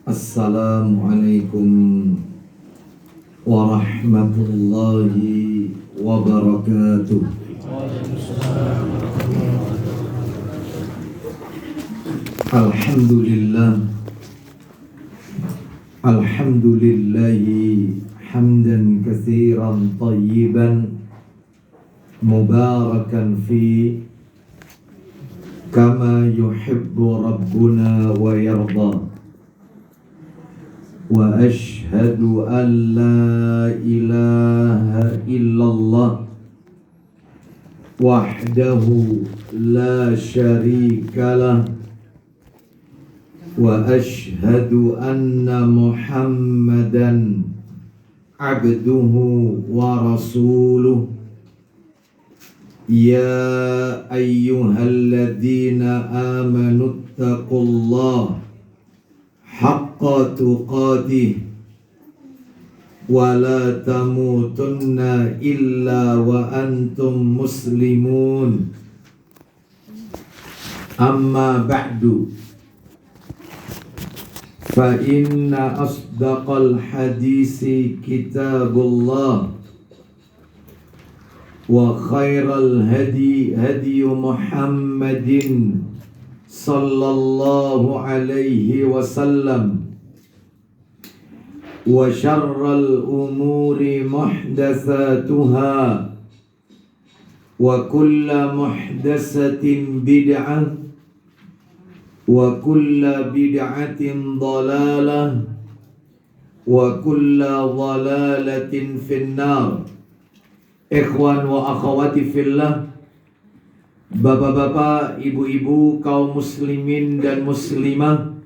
Assalamualaikum warahmatullahi wabarakatuh. Alhamdulillahi hamdan katsiran tayyiban mubarakan fi kama yuhibbu rabbuna wa yarda. Wa ashhadu an la ilaha illallah wahdahu la syarikalah wa ashhadu anna Muhammadan abduhu wa rasuluh. Ya ayyuhalladzina amanu taqullaha haqqa tuqatih wa la tamutunna illa wa antum muslimun. Amma ba'du, fa inna asdaqal hadisi kitabullah wa khairal hadi Muhammadin sallallahu alaihi wasallam wa syarral umuri muhdatsatuha wa kulla muhdatsatin bid'ah wa kulla bid'atin dhalalah wa kulla dhalalatin finnar. Ikhwan wa akhwati fillah, bapak-bapak, ibu-ibu, kaum muslimin dan muslimah,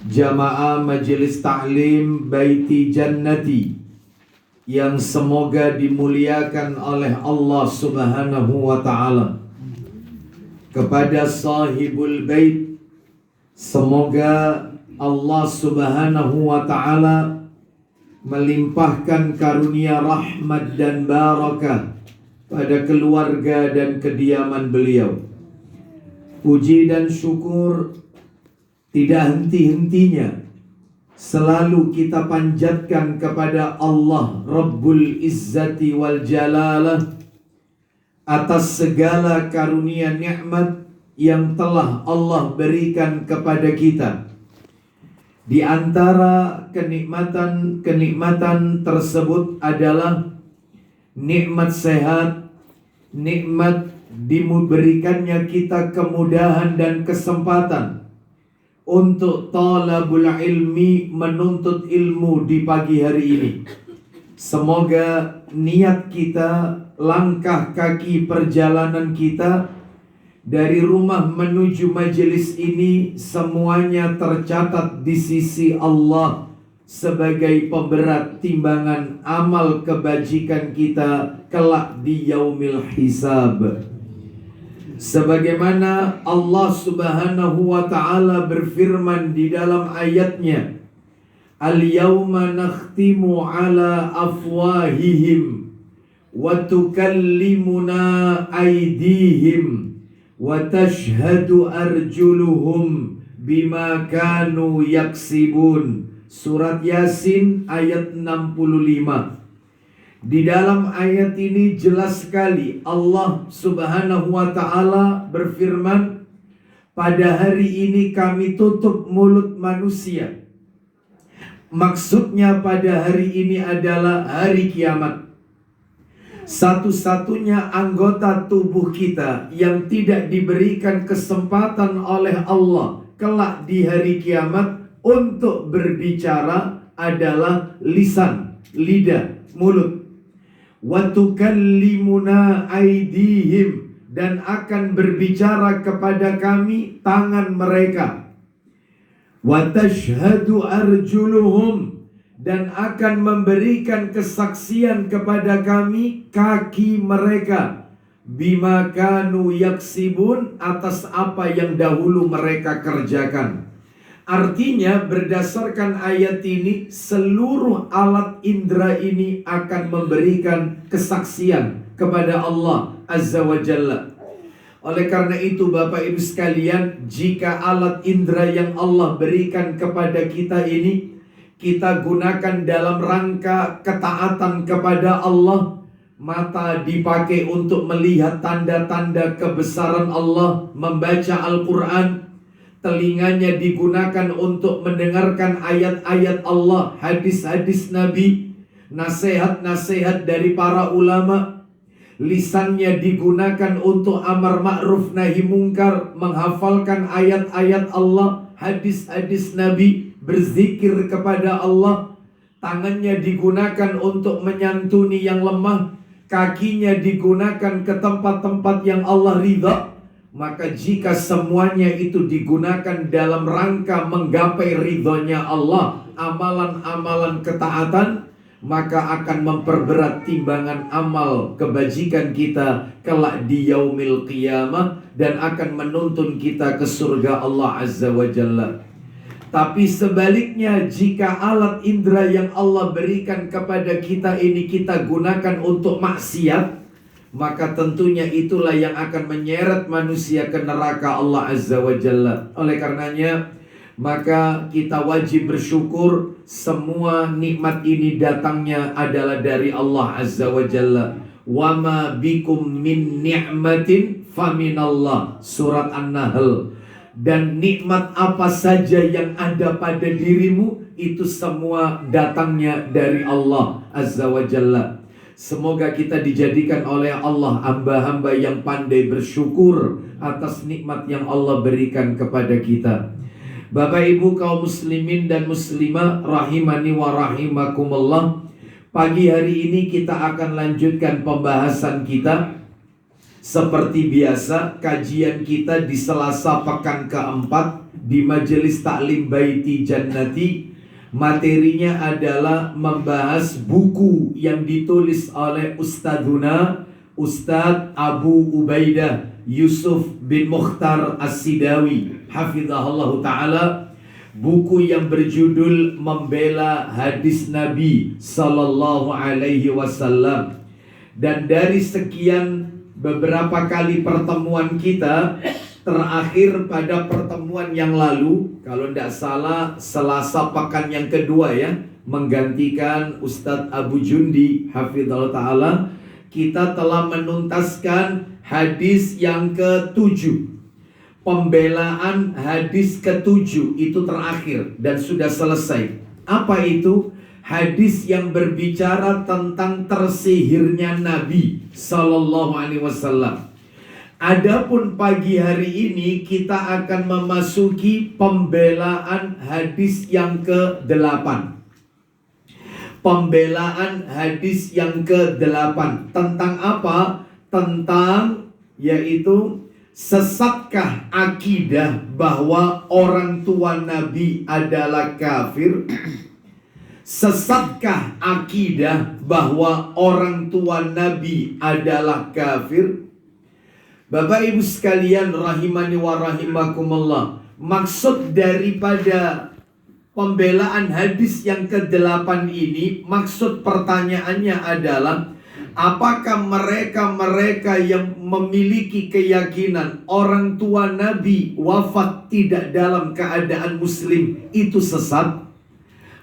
jamaah majelis taklim Baiti Jannati yang semoga dimuliakan oleh Allah Subhanahu wa ta'ala. Kepada sahibul bait, semoga Allah Subhanahu wa ta'ala melimpahkan karunia rahmat dan barakah pada keluarga dan kediaman beliau. Puji dan syukur tidak henti-hentinya selalu kita panjatkan kepada Allah Rabbul Izzati wal Jalalah atas segala karunia nikmat yang telah Allah berikan kepada kita. Di antara kenikmatan tersebut adalah nikmat sehat, nikmat diberikannya kita kemudahan dan kesempatan untuk talabul ilmi, menuntut ilmu di pagi hari ini. Semoga niat kita, langkah kaki perjalanan kita dari rumah menuju majelis ini semuanya tercatat di sisi Allah sebagai pemberat timbangan amal kebajikan kita kelak di yaumil hisab. Sebagaimana Allah Subhanahu wa ta'ala berfirman di dalam ayatnya, Al-yawma nakhtimu ala afwahihim wa tukallimuna aydihim wa tashhadu arjuluhum bima kanu yaksibun. Surat Yasin ayat 65. Di dalam ayat ini jelas sekali Allah Subhanahu wa ta'ala berfirman, pada hari ini kami tutup mulut manusia. Maksudnya pada hari ini adalah hari kiamat. Satu-satunya anggota tubuh kita yang tidak diberikan kesempatan oleh Allah kelak di hari kiamat untuk berbicara adalah lisan, lidah, mulut. Wa tukallimuna aydihim, dan akan berbicara kepada kami tangan mereka. Wa tashhadu arjuluhum, dan akan memberikan kesaksian kepada kami kaki mereka. Bima kanu yaksibun, atas apa yang dahulu mereka kerjakan. Artinya berdasarkan ayat ini, seluruh alat indera ini akan memberikan kesaksian kepada Allah Azza wa Jalla. Oleh karena itu Bapak Ibu sekalian, jika alat indera yang Allah berikan kepada kita ini kita gunakan dalam rangka ketaatan kepada Allah, mata dipakai untuk melihat tanda-tanda kebesaran Allah, membaca Al-Quran. Telinganya digunakan untuk mendengarkan ayat-ayat Allah, hadis-hadis Nabi, nasihat-nasihat dari para ulama. Lisannya digunakan untuk amar ma'ruf nahi mungkar, menghafalkan ayat-ayat Allah, hadis-hadis Nabi, berzikir kepada Allah. Tangannya digunakan untuk menyantuni yang lemah, kakinya digunakan ke tempat-tempat yang Allah ridha. Maka jika semuanya itu digunakan dalam rangka menggapai ridhonya Allah, amalan-amalan ketaatan, maka akan memperberat timbangan amal kebajikan kita kelak di yaumil qiyamah, dan akan menuntun kita ke surga Allah Azza wa Jalla. Tapi sebaliknya, jika alat indera yang Allah berikan kepada kita ini kita gunakan untuk maksiat, maka tentunya itulah yang akan menyeret manusia ke neraka Allah Azza wa Jalla. Oleh karenanya, maka kita wajib bersyukur. Semua nikmat ini datangnya adalah dari Allah Azza wa Jalla. Wa ma bikum min ni'matin faminallah. Surat An-Nahl. Dan nikmat apa saja yang ada pada dirimu, itu semua datangnya dari Allah Azza wa Jalla. Semoga kita dijadikan oleh Allah hamba-hamba yang pandai bersyukur atas nikmat yang Allah berikan kepada kita. Bapak Ibu kaum muslimin dan muslimah rahimani wa rahimakumullah, pagi hari ini kita akan lanjutkan pembahasan kita. Seperti biasa, kajian kita di Selasa pekan keempat di Majelis Taklim Baiti Jannati. Materinya adalah membahas buku yang ditulis oleh Ustadzuna Ustadz Abu Ubaidah Yusuf bin Mukhtar As-Sidawi hafizahullah ta'ala. Buku yang berjudul Membela Hadis Nabi Sallallahu Alaihi Wasallam. Dan dari sekian beberapa kali pertemuan kita, terakhir pada pertemuan yang lalu, kalau tidak salah Selasa pekan yang kedua ya, menggantikan Ustadz Abu Jundi hafizallahu ta'ala, kita telah menuntaskan hadis yang ke-7. Pembelaan hadis ke-7 itu terakhir dan sudah selesai. Apa itu? Hadis yang berbicara tentang tersihirnya Nabi Sallallahu Alaihi Wasallam. Adapun pagi hari ini kita akan memasuki pembelaan hadis yang ke-8. Pembelaan hadis yang ke-8 tentang apa? Tentang yaitu sesatkah akidah bahwa orang tua Nabi adalah kafir? Sesatkah akidah bahwa orang tua Nabi adalah kafir? Bapak Ibu sekalian rahimani wa rahimakumullah, maksud daripada pembelaan hadis yang ke-8 ini, maksud pertanyaannya adalah, apakah mereka yang memiliki keyakinan orang tua Nabi wafat tidak dalam keadaan muslim itu sesat?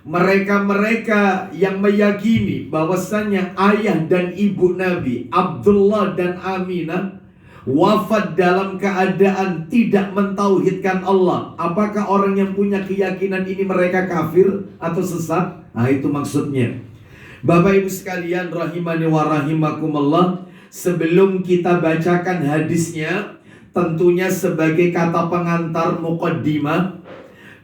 Mereka yang meyakini bahwasanya ayah dan ibu Nabi Abdullah dan Aminah wafat dalam keadaan tidak mentauhidkan Allah, apakah orang yang punya keyakinan ini mereka kafir atau sesat? Nah, itu maksudnya. Bapak Ibu sekalian rahimani wa rahimakumullah, sebelum kita bacakan hadisnya, tentunya sebagai kata pengantar muqaddimah,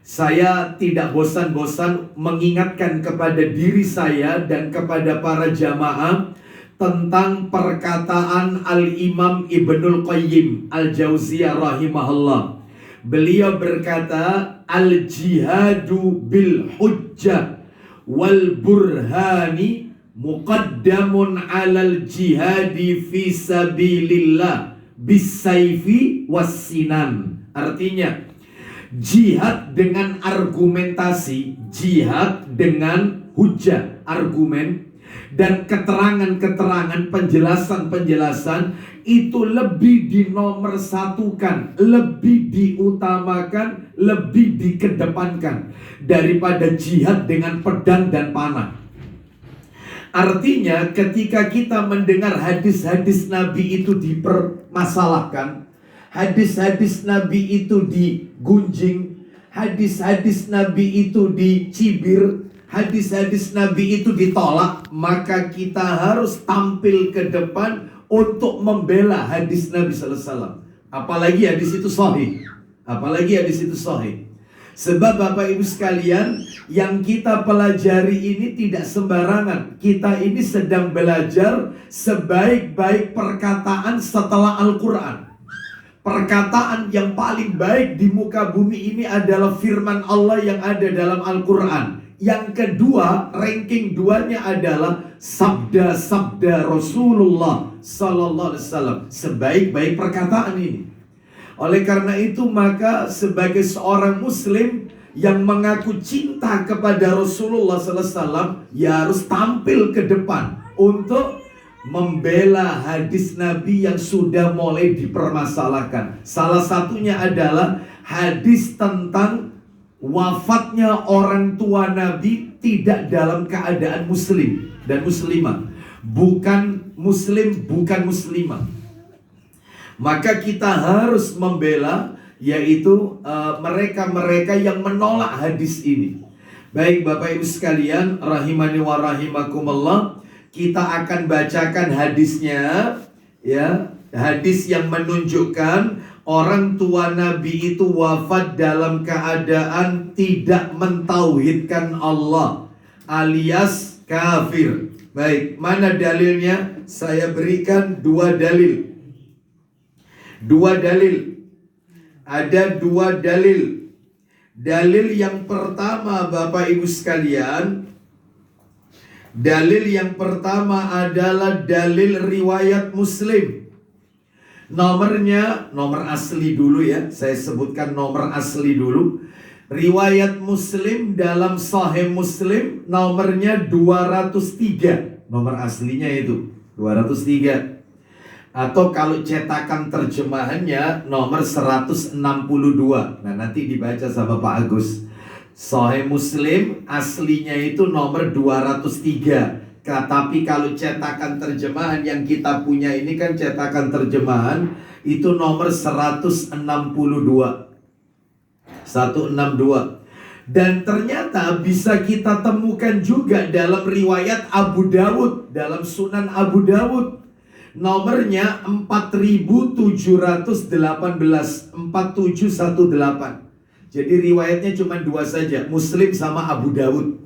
saya tidak bosan-bosan mengingatkan kepada diri saya dan kepada para jamaah tentang perkataan Al-Imam Ibnul Qayyim Al-Jauziyah rahimahullah. Beliau berkata, al-jihadu bil hujjah wal burhani muqaddamun alal jihadi fi sabilillah bisayfi wassinan. Artinya, jihad dengan argumentasi, jihad dengan hujjah, argumen, dan keterangan-keterangan, penjelasan-penjelasan itu lebih dinomorsatukan, lebih diutamakan, lebih dikedepankan daripada jihad dengan pedang dan panah. Artinya ketika kita mendengar hadis-hadis Nabi itu dipermasalahkan, hadis-hadis Nabi itu digunjing, hadis-hadis Nabi itu dicibir, hadis-hadis Nabi itu ditolak, maka kita harus tampil ke depan untuk membela hadis Nabi sallallahu alaihi wasallam. Apalagi hadis itu sahih. Apalagi hadis itu sahih. Sebab Bapak Ibu sekalian, yang kita pelajari ini tidak sembarangan. Kita ini sedang belajar sebaik-baik perkataan setelah Al-Quran. Perkataan yang paling baik di muka bumi ini adalah firman Allah yang ada dalam Al-Quran. Yang kedua, ranking 2-nya adalah sabda-sabda Rasulullah Sallallahu Alaihi Wasallam. Sebaik-baik perkataan ini. Oleh karena itu, maka sebagai seorang Muslim yang mengaku cinta kepada Rasulullah Sallallahu Alaihi Wasallam, ya harus tampil ke depan untuk membela hadis Nabi yang sudah mulai dipermasalahkan. Salah satunya adalah hadis tentang wafatnya orang tua Nabi tidak dalam keadaan muslim dan muslimah. Bukan muslim, bukan muslimah. Maka kita harus membela, yaitu mereka-mereka yang menolak hadis ini. Baik Bapak Ibu sekalian, rahimani wa rahimakumullah, kita akan bacakan hadisnya, ya, hadis yang menunjukkan orang tua Nabi itu wafat dalam keadaan tidak mentauhidkan Allah, alias kafir. Baik, mana dalilnya? Saya berikan dua dalil. Ada dua dalil. Dalil yang pertama Bapak Ibu sekalian, dalil yang pertama adalah dalil riwayat Muslim. Nomornya, nomor asli dulu ya. Saya sebutkan nomor asli dulu. Riwayat Muslim dalam Sahih Muslim nomornya 203. Nomor aslinya itu 203. Atau kalau cetakan terjemahannya nomor 162. Nah, nanti dibaca sama Pak Agus. Sahih Muslim aslinya itu nomor 203. Tapi kalau cetakan terjemahan yang kita punya ini kan cetakan terjemahan itu nomor 162. 162. Dan ternyata bisa kita temukan juga dalam riwayat Abu Dawud, dalam Sunan Abu Dawud. Nomornya 4718, 4718. Jadi riwayatnya cuma dua saja, Muslim sama Abu Dawud.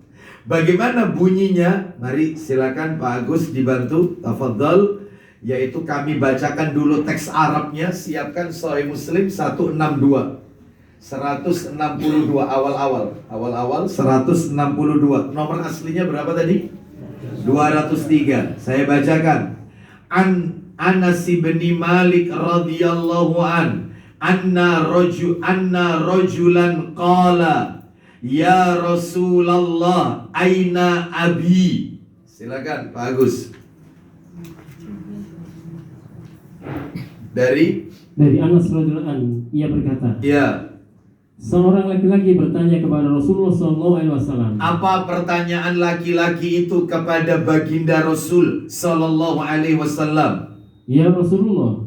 Bagaimana bunyinya? Mari silakan Pak Agus dibantu, tafadhal. Yaitu kami bacakan dulu teks Arabnya. Siapkan Sahih Muslim 162. 162 awal-awal 162. Nomor aslinya berapa tadi? 203. Saya bacakan. An Anas bin Malik radhiyallahu anna rajulan qala ya Rasulullah aina abi. Silakan Pak Agus. Dari Anas radhiyallahu anhu, ia berkata, ya, seorang laki-laki bertanya kepada Rasulullah SAW. Apa pertanyaan laki-laki itu kepada baginda Rasul Sallallahu Alaihi Wasallam? Ya Rasulullah,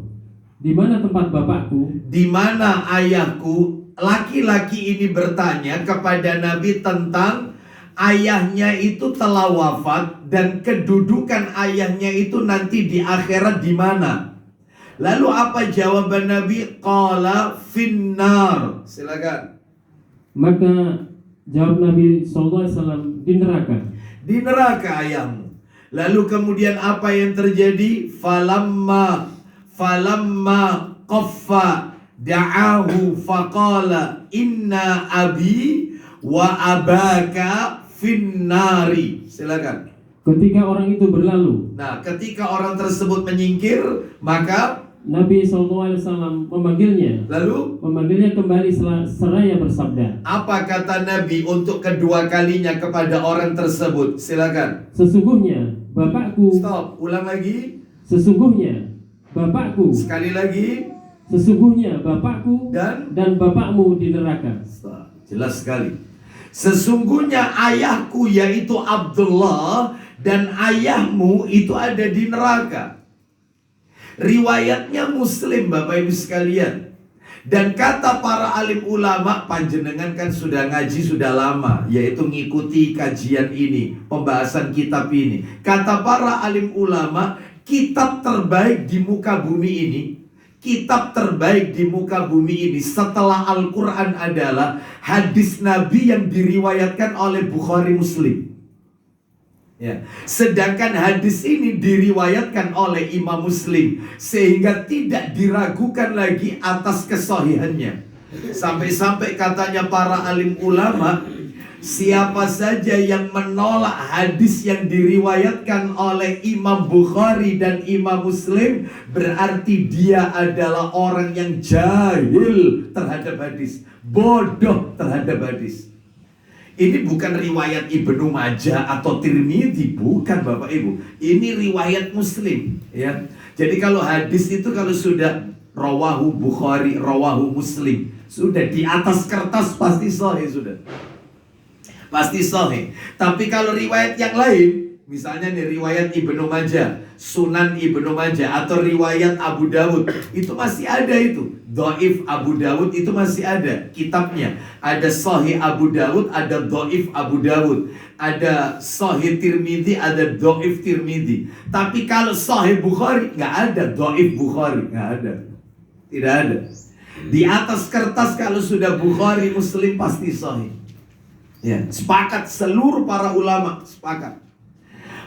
di mana tempat bapakku? Di mana ayahku? Laki-laki ini bertanya kepada Nabi tentang ayahnya itu telah wafat dan kedudukan ayahnya itu nanti di akhirat di mana? Lalu apa jawaban Nabi? Qala finnar. Silakan. Maka jawab Nabi SAW, di neraka. Di neraka ayahmu. Lalu kemudian apa yang terjadi? Falamma qaffa da'ahu faqala inna abi wa abaka finnari. Silakan. Ketika orang itu berlalu, Nah, ketika orang tersebut menyingkir, maka Nabi SAW memanggilnya. lalu Memanggilnya kembali seraya bersabda, apa kata Nabi untuk kedua kalinya kepada orang tersebut? Silakan. sesungguhnya bapakku. Stop, ulang lagi. Sesungguhnya bapakku, Sekali lagi, sesungguhnya bapakku dan dan bapakmu di neraka. jelas sekali. Sesungguhnya ayahku yaitu Abdullah dan ayahmu itu ada di neraka. Riwayatnya Muslim, Bapak Ibu sekalian. Dan kata para alim ulama, panjenengan kan sudah ngaji sudah lama, yaitu ngikuti kajian ini, pembahasan kitab ini. Kata para alim ulama, kitab terbaik di muka bumi ini, kitab terbaik di muka bumi ini setelah Al-Quran adalah hadis Nabi yang diriwayatkan oleh Bukhari Muslim. Ya. Sedangkan hadis ini diriwayatkan oleh Imam Muslim, sehingga tidak diragukan lagi atas kesahihannya. Sampai-sampai katanya para alim ulama, siapa saja yang menolak hadis yang diriwayatkan oleh Imam Bukhari dan Imam Muslim, berarti dia adalah orang yang jahil terhadap hadis, bodoh terhadap hadis. Ini bukan riwayat Ibnu Majah atau Tirmidzi, bukan Bapak Ibu. Ini riwayat Muslim, ya. Jadi kalau hadis itu kalau sudah rawahu Bukhari, rawahu Muslim, sudah di atas kertas pasti sahih sudah. Pasti sahih. Tapi kalau riwayat yang lain, misalnya nih riwayat Ibnu Majah, Sunan Ibnu Majah atau riwayat Abu Dawud, itu masih ada itu. Dhaif Abu Dawud itu masih ada kitabnya. Ada Sahih Abu Dawud, ada Dhaif Abu Dawud, ada Sahih Tirmidzi, ada Dhaif Tirmidzi. Tapi kalau Sahih Bukhari nggak ada, Dhaif Bukhari nggak ada, tidak ada. Di atas kertas kalau sudah Bukhari Muslim pasti sahih. Ya, sepakat seluruh para ulama sepakat.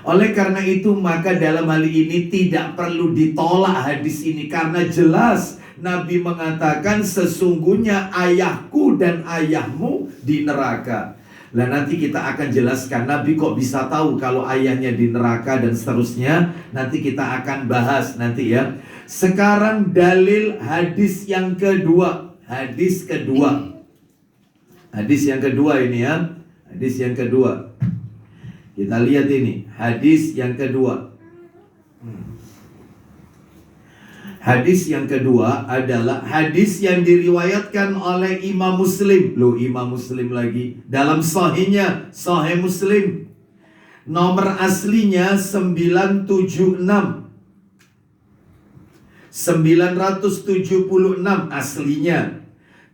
Oleh karena itu maka dalam hal ini tidak perlu ditolak hadis ini, karena jelas Nabi mengatakan sesungguhnya ayahku dan ayahmu di neraka. Nah nanti kita akan jelaskan Nabi kok bisa tahu kalau ayahnya di neraka dan seterusnya. Nanti kita akan bahas nanti ya. Sekarang dalil hadis yang kedua. Hadis kedua. Hadis yang kedua ini ya. Hadis yang kedua. Kita lihat ini. Hadis yang kedua. Hadis yang kedua adalah hadis yang diriwayatkan oleh Imam Muslim. Loh, Imam Muslim lagi. Dalam sahihnya, Sahih Muslim. Nomor aslinya 976. 976 aslinya.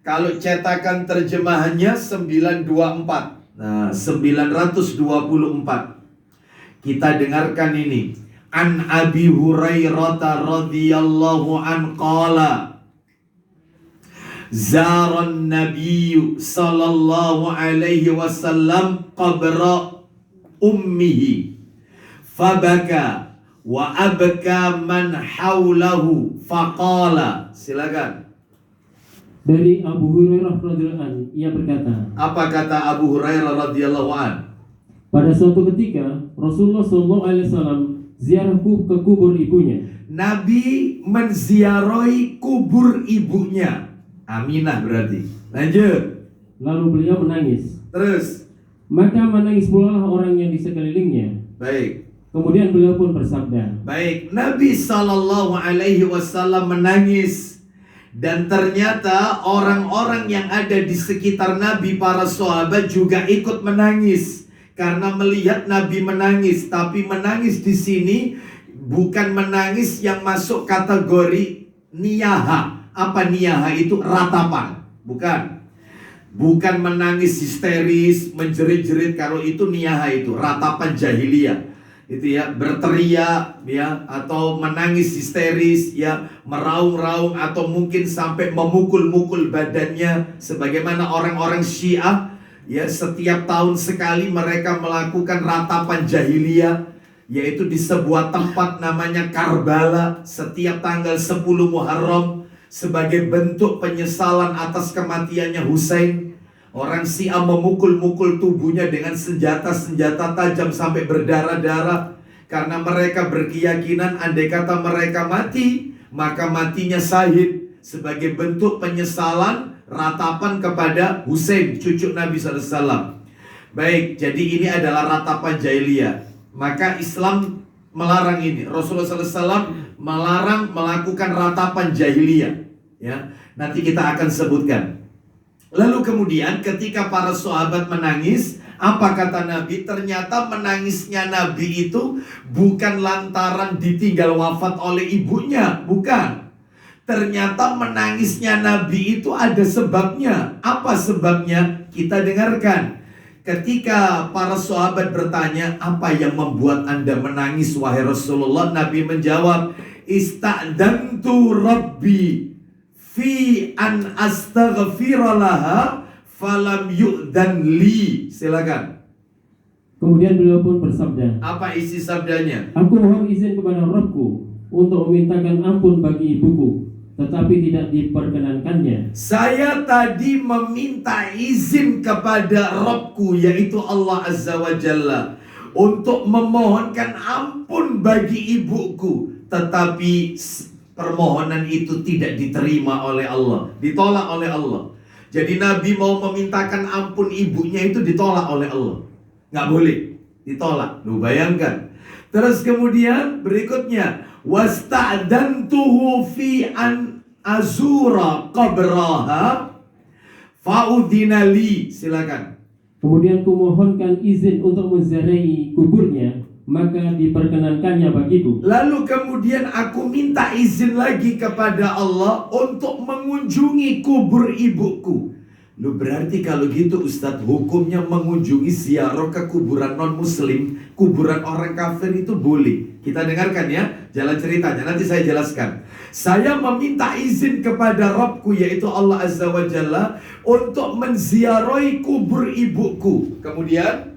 Kalau cetakan terjemahannya 924. Nah, 924. Kita dengarkan ini. An Abi Hurairah radhiyallahu an qala zaran Nabi sallallahu alaihi wasallam qabra ummihi fabaka wa abka man haulahu faqala. Silakan. Dari Abu Hurairah radhiyallahu an, ia berkata. Apa kata Abu Hurairah radhiyallahu an? Pada suatu ketika Rasulullah sallallahu alaihi wasallam ziarah ke kubur ibunya. Nabi menziarahi kubur ibunya, Aminah berarti. Lanjut. Lalu beliau menangis. Terus. Maka menangis pula orang yang di sekelilingnya. Baik. Kemudian beliau pun bersabda. Baik. Nabi Sallallahu Alaihi Wasallam menangis. Dan ternyata orang-orang yang ada di sekitar Nabi, para sahabat juga ikut menangis. Karena melihat Nabi menangis, tapi menangis di sini bukan menangis yang masuk kategori niyaha. Apa niyaha itu? Ratapan. Bukan menangis histeris, menjerit-jerit. Kalau itu niyaha itu ratapan jahiliyah. Itu ya, berteriak ya, atau menangis histeris ya, meraung-raung atau mungkin sampai memukul-mukul badannya, sebagaimana orang-orang Syiah. Ya, setiap tahun sekali mereka melakukan ratapan jahiliyah, yaitu di sebuah tempat namanya Karbala setiap tanggal 10 Muharram sebagai bentuk penyesalan atas kematiannya Husain. Orang Syiah memukul-mukul tubuhnya dengan senjata-senjata tajam sampai berdarah-darah, karena mereka berkeyakinan andai kata mereka mati, maka matinya syahid, sebagai bentuk penyesalan ratapan kepada Husain, cucu Nabi SAW. Baik, jadi ini adalah ratapan jahiliyah. Maka Islam melarang ini. Rasulullah SAW melarang melakukan ratapan jahiliyah. Ya, nanti kita akan sebutkan. Lalu kemudian ketika para sahabat menangis, apa kata Nabi? Ternyata menangisnya Nabi itu bukan lantaran ditinggal wafat oleh ibunya, bukan. Ternyata menangisnya Nabi itu ada sebabnya. Apa sebabnya? Kita dengarkan. Ketika para sahabat bertanya, apa yang membuat Anda menangis wahai Rasulullah? Nabi menjawab, ista'dantu Rabbi fi an astaghfira laha falam yu'dan li. Silakan. Kemudian beliau pun bersabda, Apa isi sabdanya? aku mohon izin kepada Rabbku untuk memintakan ampun bagi ibuku, tetapi tidak diperkenankannya. Saya tadi meminta izin kepada Rabbku, yaitu Allah Azza wa Jalla, untuk memohonkan ampun bagi ibuku, tetapi permohonan itu tidak diterima oleh Allah, ditolak oleh Allah. Jadi Nabi mau memintakan ampun ibunya itu ditolak oleh Allah. Nggak boleh, ditolak. Lu bayangkan. Terus kemudian berikutnya, wasta'dantuhu fi an azura qabraha fa'udhina li. Silakan. Kemudian kumohonkan izin untuk menziarahi kuburnya, maka diperkenankannya bagiku. Lalu kemudian aku minta izin lagi kepada Allah untuk mengunjungi kubur ibuku. Lu berarti kalau gitu Ustadz, hukumnya mengunjungi ziarah ke kuburan non muslim, kuburan orang kafir itu boleh. Kita dengarkan ya jalan ceritanya, nanti saya jelaskan. Saya meminta izin kepada Rabbku, yaitu Allah Azza wa Jalla, untuk menziarahi kubur ibuku. Kemudian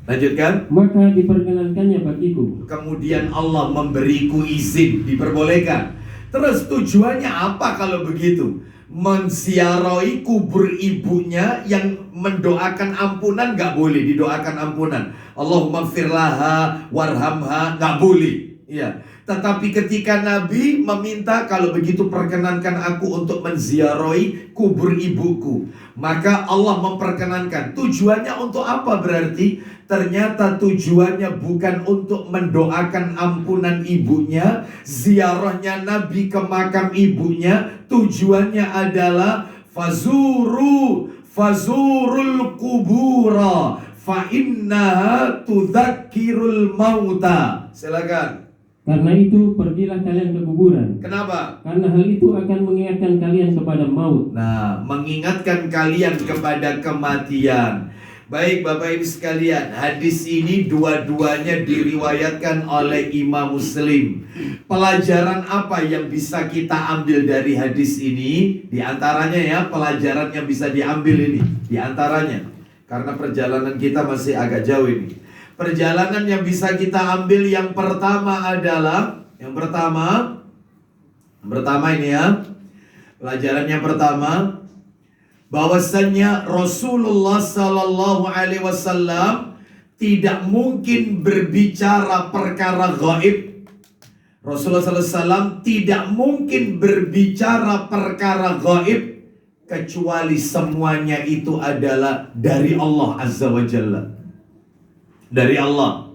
lanjutkan. Maka diperkenankannya bagiku. Kemudian Allah memberiku izin, diperbolehkan. Terus tujuannya apa kalau begitu? Menziarahi kubur ibunya yang mendoakan ampunan nggak boleh, didoakan ampunan. Allahumma firlaha warhamha, nggak boleh. Ya. Tetapi ketika Nabi meminta, kalau begitu perkenankan aku untuk menziarahi kubur ibuku, maka Allah memperkenankan. Tujuannya untuk apa berarti? Ternyata tujuannya bukan untuk mendoakan ampunan ibunya. Ziarahnya Nabi ke makam ibunya, tujuannya adalah fazurul kubura fa innaha tudzakirul mauta. Silakan. Karena itu pergilah kalian ke kuburan. Kenapa? Karena hal itu akan mengingatkan kalian kepada maut. Nah, mengingatkan kalian kepada kematian. Baik Bapak Ibu sekalian, hadis ini dua-duanya diriwayatkan oleh Imam Muslim. Pelajaran apa yang bisa kita ambil dari hadis ini? Di antaranya ya, pelajaran yang bisa diambil ini. Di antaranya, karena perjalanan kita masih agak jauh ini. Perjalanan yang bisa kita ambil yang pertama adalah, yang pertama ini ya, pelajaran yang pertama, bahwasannya Rasulullah Sallallahu Alaihi Wasallam tidak mungkin berbicara perkara gaib. Rasulullah Sallallahu Alaihi Wasallam tidak mungkin berbicara perkara gaib kecuali semuanya itu adalah dari Allah Azza wa Jalla. Dari Allah.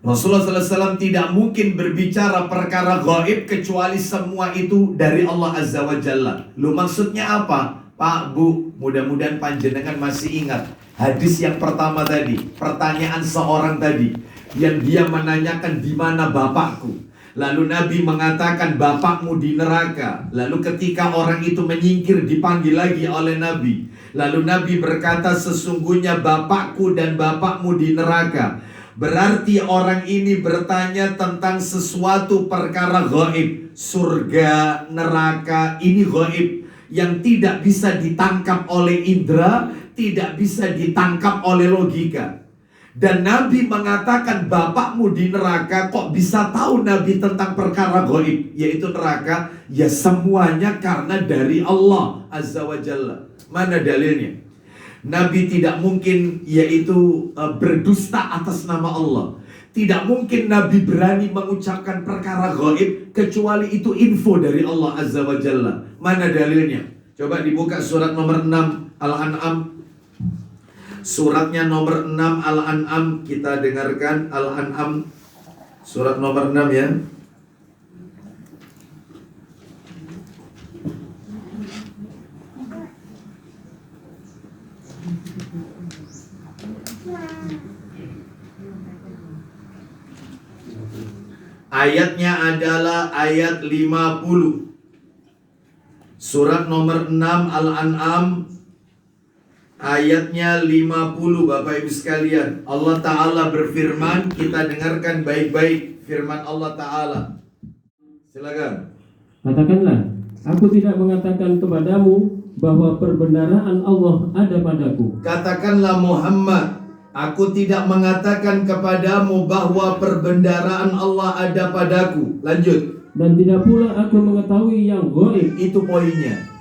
Rasulullah SAW tidak mungkin berbicara perkara gaib kecuali semua itu dari Allah Azza wa Jalla. Lu maksudnya apa? Pak, Bu, mudah-mudahan panjenengan masih ingat hadis yang pertama tadi, pertanyaan seorang tadi yang dia menanyakan di mana bapakku. Lalu Nabi mengatakan bapakmu di neraka. Lalu ketika orang itu menyingkir dipanggil lagi oleh Nabi. Lalu Nabi berkata sesungguhnya bapakku dan bapakmu di neraka. Berarti orang ini bertanya tentang sesuatu perkara gaib. Surga, neraka, ini gaib. Yang tidak bisa ditangkap oleh indera, tidak bisa ditangkap oleh logika. Dan Nabi mengatakan bapakmu di neraka. Kok bisa tahu Nabi tentang perkara gaib, yaitu neraka? Ya semuanya karena dari Allah Azza wa Jalla. Mana dalilnya? Nabi tidak mungkin yaitu berdusta atas nama Allah. Tidak mungkin Nabi berani mengucapkan perkara gaib kecuali itu info dari Allah Azza wa Jalla. Mana dalilnya? Coba dibuka surat nomor 6 Al-An'am. Suratnya nomor 6 Al-An'am, kita dengarkan Al-An'am Surat nomor 6 ya. Ayatnya adalah ayat 50. Surat nomor 6 Al-An'am ayatnya 50, Bapak Ibu sekalian. Allah Ta'ala berfirman, kita dengarkan baik-baik firman Allah Ta'ala. Silakan. Katakanlah, aku tidak mengatakan kepadamu bahwa perbendaharaan Allah ada padaku. Katakanlah Muhammad, aku tidak mengatakan kepadamu bahwa perbendaharaan Allah ada padaku. Lanjut. Dan tidak pula aku mengetahui yang gaib. Itu poinnya.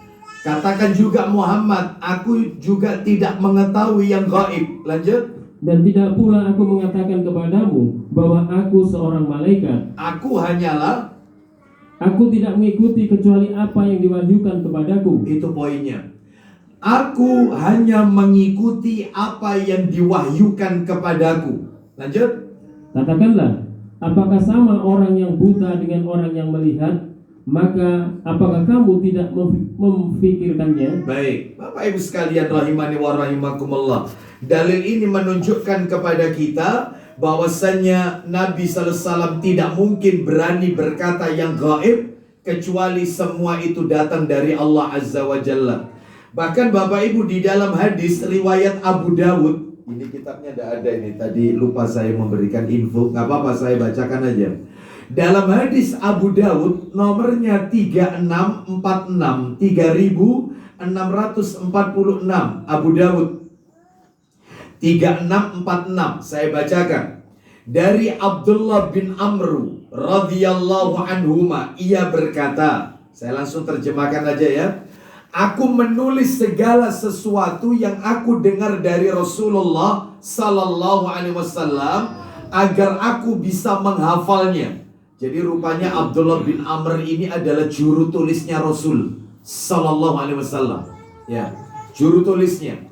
Katakan juga Muhammad, aku juga tidak mengetahui yang gaib. Lanjut. Dan tidak pula aku mengatakan kepadamu bahwa aku seorang malaikat. Aku tidak mengikuti kecuali apa yang diwahyukan kepadaku. Itu poinnya. Aku hanya mengikuti apa yang diwahyukan kepadaku. Lanjut. Katakanlah, apakah sama orang yang buta dengan orang yang melihat? Maka apakah kamu tidak memfikirkannya? Baik, Bapak Ibu sekalian rahimani wa rahimakumullah. Dalil ini menunjukkan kepada kita bahwasannya Nabi sallallahu alaihi wasallam tidak mungkin berani berkata yang gaib kecuali semua itu datang dari Allah Azza wa Jalla. Bahkan Bapak Ibu di dalam hadis riwayat Abu Dawud, ini kitabnya tidak ada ini, tadi lupa saya memberikan info, nggak apa-apa saya bacakan aja. Dalam hadis Abu Dawud nomornya 3646 3646 Abu Dawud 3646, saya bacakan. Dari Abdullah bin Amr radhiyallahu anhuma, ia berkata, saya langsung terjemahkan aja ya. Aku menulis segala sesuatu yang aku dengar dari Rasulullah sallallahu alaihi wasallam agar aku bisa menghafalnya. Jadi rupanya Abdullah bin Amr ini adalah juru tulisnya Rasul sallallahu alaihi wasallam. Ya, juru tulisnya.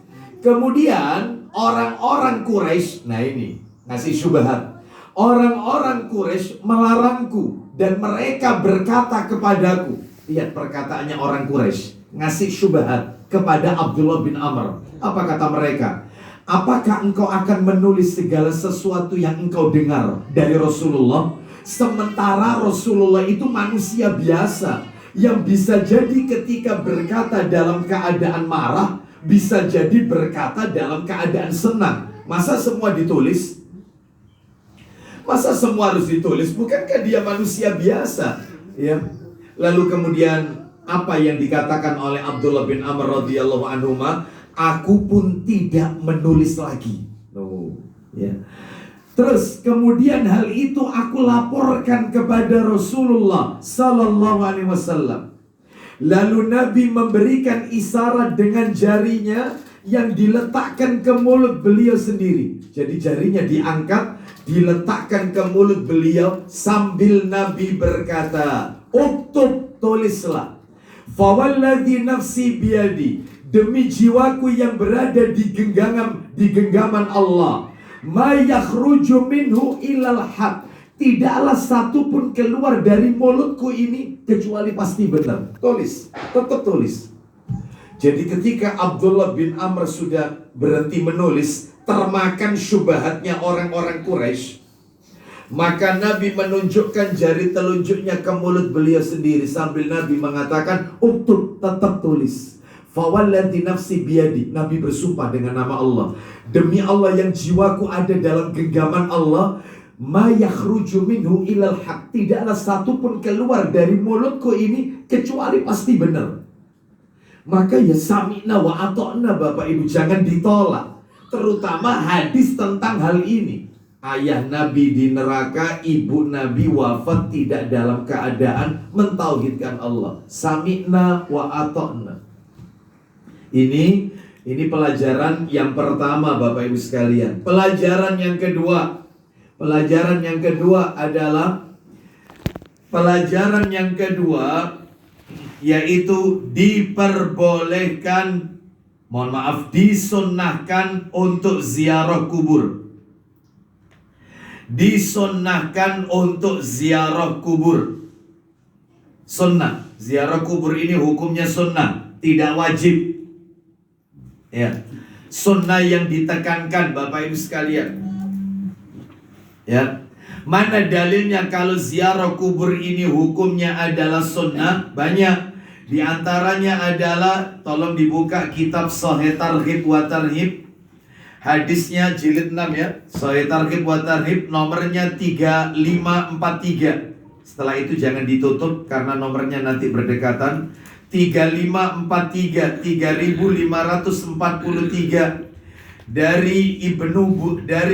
Kemudian orang-orang Quraisy, nah ini ngasih syubhat. Orang-orang Quraisy melarangku dan mereka berkata kepadaku. Lihat perkataannya orang Quraisy, ngasih syubhat kepada Abdullah bin Amr. Apa kata mereka? Apakah engkau akan menulis segala sesuatu yang engkau dengar dari Rasulullah? Sementara Rasulullah itu manusia biasa yang bisa jadi ketika berkata dalam keadaan marah, bisa jadi berkata dalam keadaan senang. Masa semua ditulis? Masa semua harus ditulis? Bukankah dia manusia biasa? Ya. Lalu kemudian apa yang dikatakan oleh Abdullah bin Amr radhiyallahu anhu? Aku pun tidak menulis lagi. Ya. Terus kemudian hal itu aku laporkan kepada Rasulullah sallallahu alaihi wasallam. Lalu Nabi memberikan isyarat dengan jarinya yang diletakkan ke mulut beliau sendiri. Jadi jarinya diangkat, diletakkan ke mulut beliau sambil Nabi berkata, "Uktub, tulislah. Fawalladzi nafsi biyadi, demi jiwaku yang berada di genggaman Allah. Ma yakhruju minhu ilal haq, tidaklah satu pun keluar dari mulutku ini kecuali pasti benar." Tulis, tetap tulis. Jadi ketika Abdullah bin Amr sudah berhenti menulis, termakan syubhatnya orang-orang Quraisy, maka Nabi menunjukkan jari telunjuknya ke mulut beliau sendiri sambil Nabi mengatakan, "Uktub, tetap tulis. Fawalladzi nafsi biyadi." Nabi bersumpah dengan nama Allah, demi Allah yang jiwaku ada dalam genggaman Allah, ma yakhruju minhu ilal haq, tidaklah satu pun keluar dari mulutku ini kecuali pasti benar. Maka ya sami'na wa ata'na, Bapak Ibu, jangan ditolak. Terutama hadis tentang hal ini. Ayah Nabi di neraka, ibu Nabi wafat tidak dalam keadaan mentauhidkan Allah. Sami'na wa ata'na. Ini pelajaran yang pertama, Bapak Ibu sekalian. Pelajaran yang kedua yaitu disunnahkan untuk ziarah kubur. Disunnahkan untuk ziarah kubur. Sunnah. Ziarah kubur ini hukumnya sunnah, tidak wajib. Ya. Sunnah yang ditekankan Bapak Ibu sekalian. Ya. Mana dalilnya kalau ziarah kubur ini hukumnya adalah sunnah? Banyak. Di antaranya adalah, tolong dibuka kitab Sahih Targhib wa Tarhib. Hadisnya jilid 6 ya. Sahih Targhib wa Tarhib nomornya 3543. Setelah itu jangan ditutup karena nomornya nanti berdekatan. 3543, 3543. Dari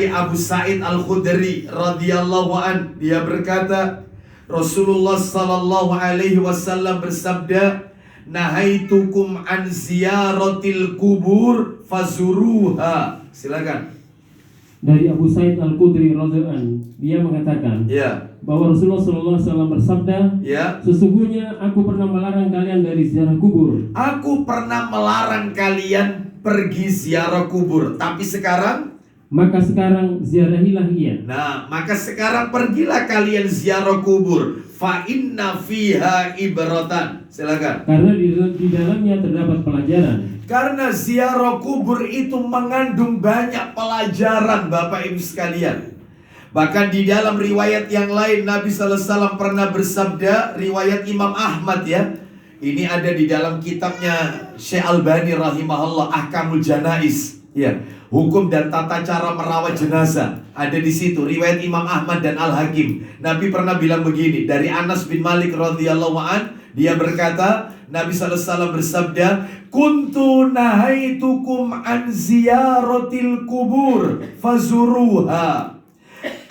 Abu Sa'id Al-Khudri radhiyallahu an, dia berkata, Rasulullah sallallahu alaihi wasallam bersabda, "Nahaitukum an ziyaratil kubur fazuruha." Silakan. Dari Abu Sa'id Al-Khudri radhiyallahu an, dia mengatakan, bahwa Rasulullah sallallahu alaihi wasallam bersabda, sesungguhnya aku pernah melarang kalian dari ziarah kubur. Aku pernah melarang kalian pergi ziarah kubur, tapi sekarang maka sekarang ziarahilah ia. Nah, maka sekarang pergilah kalian ziarah kubur. Fa inna fiha ibratan. Silakan. Karena di dalamnya terdapat pelajaran. Karena ziarah kubur itu mengandung banyak pelajaran Bapak Ibu sekalian. Bahkan di dalam riwayat yang lain Nabi sallallahu alaihi wasallam pernah bersabda, riwayat Imam Ahmad ya. Ini ada di dalam kitabnya Syekh Albani rahimahullah, Ahkamul Janais. Ya, hukum dan tata cara merawat jenazah ada di situ. Riwayat Imam Ahmad dan Al-Hakim. Nabi pernah bilang begini, dari Anas bin Malik radhiyallahu an, dia berkata, Nabi sallallahu alaihi wasallam bersabda, "Kuntu nahaitukum an ziyaratil kubur fazuruha."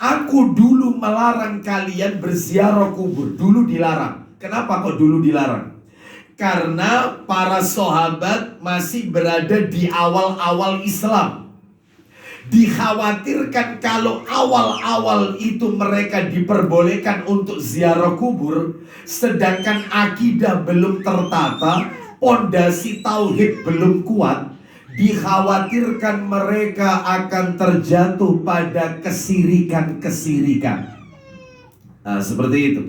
Aku dulu melarang kalian berziarah kubur. Dulu dilarang. Kenapa kok dulu dilarang? Karena para sahabat masih berada di awal-awal Islam. Dikhawatirkan kalau awal-awal itu mereka diperbolehkan untuk ziarah kubur, sedangkan akidah belum tertata, pondasi tauhid belum kuat, dikhawatirkan mereka akan terjatuh pada kesirikan-kesirikan. Nah, seperti itu.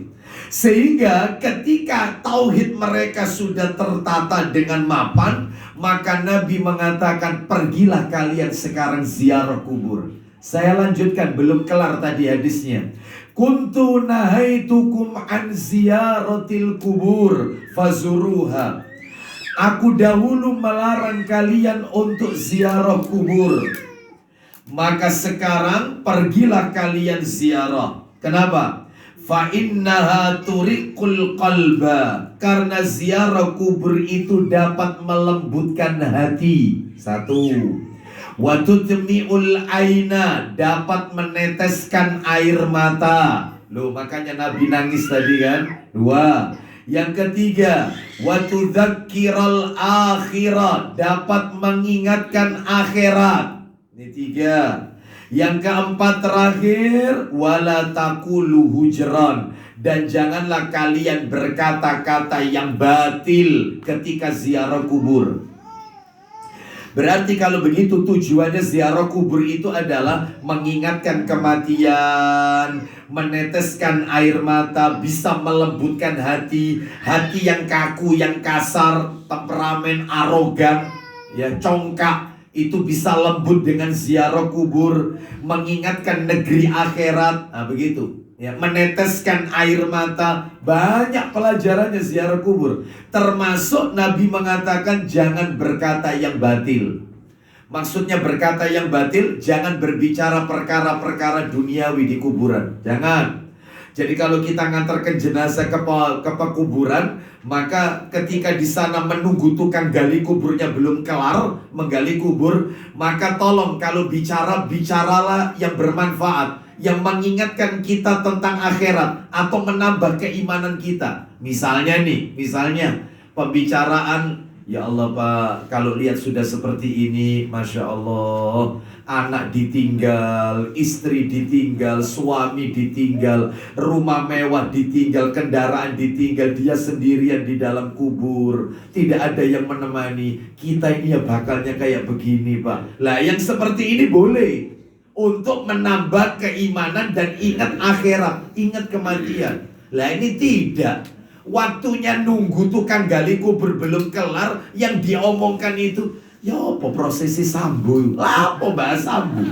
Sehingga ketika tauhid mereka sudah tertata dengan mapan, maka Nabi mengatakan, pergilah kalian sekarang ziarah kubur. Saya lanjutkan, belum kelar tadi hadisnya. Kuntu nahaitukum an ziyaratil kubur fazuruha. Aku dahulu melarang kalian untuk ziarah kubur, maka sekarang pergilah kalian ziarah. Kenapa? Fa innaha turiqul qalba. Karena ziarah kubur itu dapat melembutkan hati. Satu. Wa tutmi'ul aina, dapat meneteskan air mata. Loh, makanya Nabi nangis tadi kan? Dua. Yang ketiga, wa tudzakkiral akhirah, dapat mengingatkan akhirat. Ini tiga. Yang keempat terakhir, wala taqulu hujran, dan janganlah kalian berkata-kata yang batil ketika ziarah kubur. Berarti kalau begitu tujuannya ziarah kubur itu adalah mengingatkan kematian, meneteskan air mata, bisa melembutkan hati, hati yang kaku, yang kasar, temperamen, arogan, ya congkak. Itu bisa lembut dengan ziarah kubur, mengingatkan negeri akhirat. Nah begitu ya, meneteskan air mata. Banyak pelajarannya ziarah kubur. Termasuk Nabi mengatakan jangan berkata yang batil. Maksudnya berkata yang batil, jangan berbicara perkara-perkara duniawi di kuburan. Jangan. Jadi kalau kita ngantarkan jenazah ke kuburan, maka ketika di sana menunggu tukang gali kuburnya belum kelar menggali kubur, maka tolong kalau bicaralah yang bermanfaat, yang mengingatkan kita tentang akhirat atau menambah keimanan kita. Misalnya pembicaraan, ya Allah Pak, kalau lihat sudah seperti ini, Masya Allah, anak ditinggal, istri ditinggal, suami ditinggal, rumah mewah ditinggal, kendaraan ditinggal, dia sendirian di dalam kubur, tidak ada yang menemani. Kita ini ya bakalnya kayak begini Pak. Lah yang seperti ini boleh untuk menambah keimanan dan ingat akhirat, ingat kematian. Lah ini tidak. Waktunya nunggu tukang gali kubur belum kelar, yang diomongkan itu, ya apa prosesi sambu? Lah apa bahas sambu?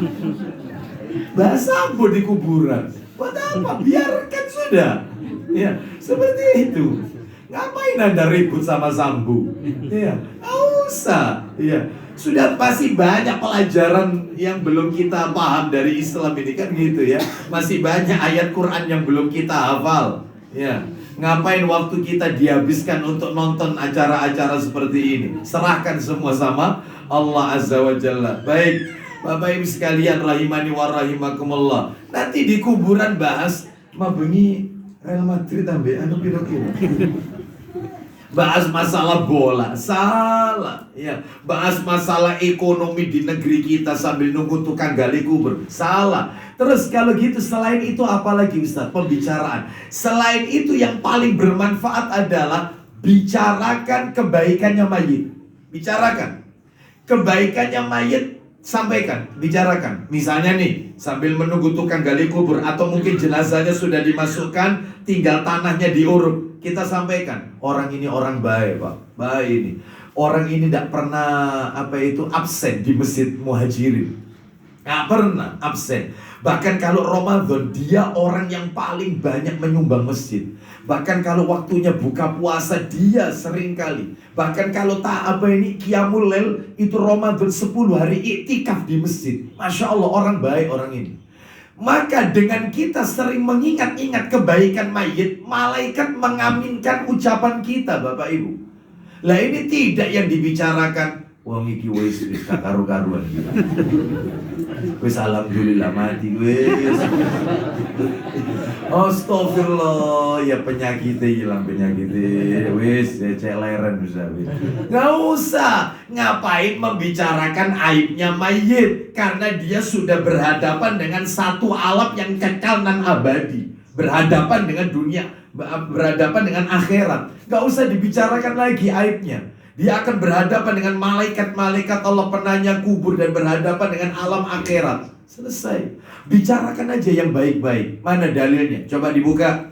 Bahas sambu di kuburan. Buat apa? Biarkan sudah. Ya, seperti itu. Ngapain Anda ribut sama sambu? Ya, nggak usah. Ya, sudah pasti banyak pelajaran yang belum kita paham dari Islam ini kan gitu ya. Masih banyak ayat Quran yang belum kita hafal. Ya, ngapain waktu kita dihabiskan untuk nonton acara-acara seperti ini? Serahkan semua sama Allah Azza wa Jalla. Baik, Bapak Ibu sekalian rahimani wa rahimakumullah. Nanti di kuburan bahas mabengi Real Madrid ambil anu piro-piro. Bahas masalah bola, salah. Ya, bahas masalah ekonomi di negeri kita sambil nunggu tukang gali kubur, salah. Terus kalau gitu selain itu apa lagi Ustaz? Pembicaraan. Selain itu yang paling bermanfaat adalah bicarakan kebaikannya mayit. Bicarakan kebaikannya mayit, sampaikan, bicarakan. Misalnya nih, sambil menunggu tukang gali kubur atau mungkin jenazahnya sudah dimasukkan, tinggal tanahnya diuruk. Kita sampaikan, orang ini orang baik Pak, baik ini. Orang ini tidak pernah absen di masjid Muhajirin, nggak pernah absen. Bahkan kalau Ramadan dia orang yang paling banyak menyumbang masjid. Bahkan kalau waktunya buka puasa dia sering kali. Bahkan kalau Qiyamul Lail itu Ramadan 10 hari iktikaf di masjid. Masya Allah orang baik orang ini. Maka dengan kita sering mengingat-ingat kebaikan mayit, malaikat mengaminkan ucapan kita Bapak Ibu. Lah ini tidak yang dibicarakan, wong iki wis karu-karuan gitu. Wis alhamdulillah mati wis. Astagfirullah, ya penyakitnya hilang penyakitnya. Wis celeren bisa. Nggak usah. Ngapain membicarakan aibnya mayit? Karena dia sudah berhadapan dengan satu alam yang kekal dan abadi. Berhadapan dengan dunia, berhadapan dengan akhirat. Nggak usah dibicarakan lagi aibnya. Dia akan berhadapan dengan malaikat-malaikat Allah penanya kubur dan berhadapan dengan alam akhirat. Selesai. Bicarakan aja yang baik-baik. Mana dalilnya? Coba dibuka.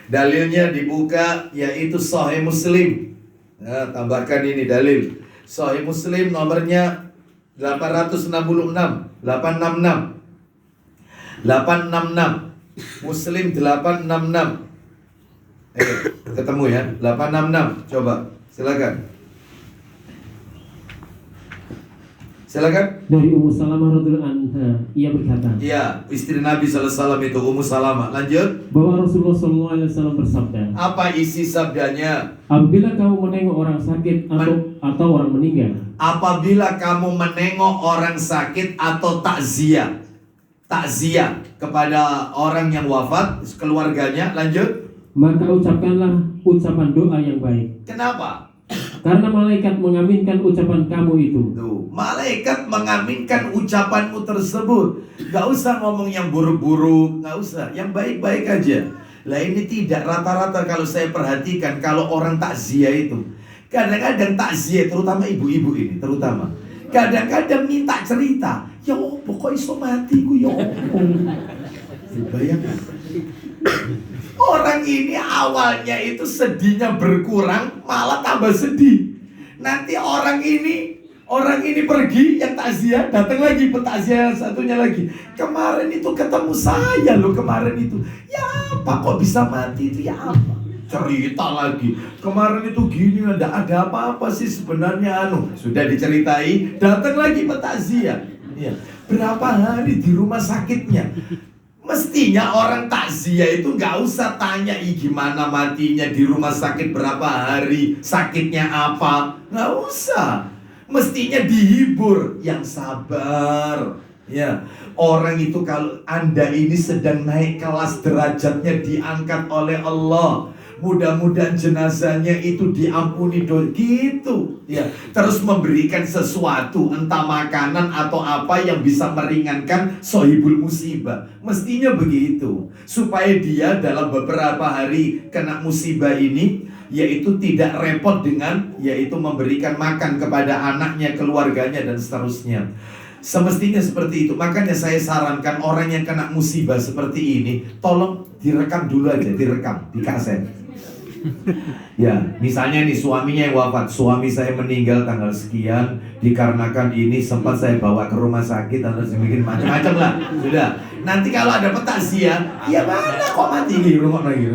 Dalilnya dibuka, yaitu Sahih Muslim. Nah, tambahkan ini dalil. Sahih Muslim nomornya 866. 866. Muslim 866. Ketemu ya? 866. Coba. Silakan. Silakan. Dari Ummu Salamah radhiyallahu anha, ia berkata. Iya, istri Nabi sallallahu alaihi wasallam itu Ummu Salamah. Lanjut. Bahwa Rasulullah sallallahu alaihi wasallam bersabda. Apa isi sabdanya? Apabila kamu menengok orang sakit atau orang meninggal. Apabila kamu menengok orang sakit atau takziah kepada orang yang wafat, keluarganya, lanjut. Maka ucapkanlah ucapan doa yang baik. Kenapa? Karena malaikat mengaminkan ucapan kamu itu. Tuh, malaikat mengaminkan ucapanmu tersebut. Gak usah ngomong yang buruk-buruk, gak usah, yang baik-baik aja. Lah ini tidak, rata-rata kalau saya perhatikan, kalau orang takziah itu, kadang-kadang takziah, terutama ibu-ibu ini, terutama kadang-kadang minta cerita. Ya pokoknya iso mati ku ya. Bayangkan. Orang ini awalnya itu sedihnya berkurang, malah tambah sedih. Nanti orang ini pergi, yang takziah datang lagi petakziah yang satunya lagi. Kemarin itu ketemu saya loh kemarin itu. Ya apa kok bisa mati itu ya apa? Cerita lagi. Kemarin itu gini, ada apa-apa sih sebenarnya sudah diceritai, datang lagi petakziah. Ya, berapa hari di rumah sakitnya? Mestinya orang takziah itu nggak usah tanya gimana matinya, di rumah sakit berapa hari, sakitnya apa, nggak usah. Mestinya dihibur, yang sabar. Ya, orang itu kalau Anda ini sedang naik kelas derajatnya diangkat oleh Allah. Mudah-mudahan jenazahnya itu diampuni gitu ya. Terus memberikan sesuatu, entah makanan atau apa yang bisa meringankan sohibul musibah. Mestinya begitu, supaya dia dalam beberapa hari kena musibah ini, yaitu tidak repot dengan yaitu memberikan makan kepada anaknya, keluarganya dan seterusnya. Semestinya seperti itu. Makanya saya sarankan orang yang kena musibah seperti ini, tolong direkam dulu aja, direkam di kaset. Ya, misalnya nih suaminya yang wafat, suami saya meninggal tanggal sekian dikarenakan ini, sempat saya bawa ke rumah sakit atau bikin macam-macam lah. Sudah. Nanti kalau ada takziah, ya mana kok mati rumah lagi.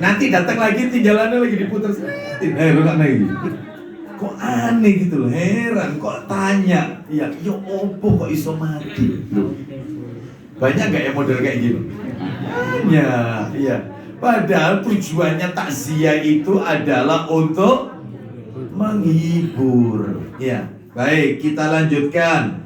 Nanti datang lagi tinggalannya lagi diputar. Rumah lagi. Kok aneh gitu loh, heran kok tanya. Ya, yo opo kok iso mati loh. Banyak gak ya model kayak gitu? Ya, iya. Padahal tujuannya takziah itu adalah untuk menghibur. Ya, baik, kita lanjutkan.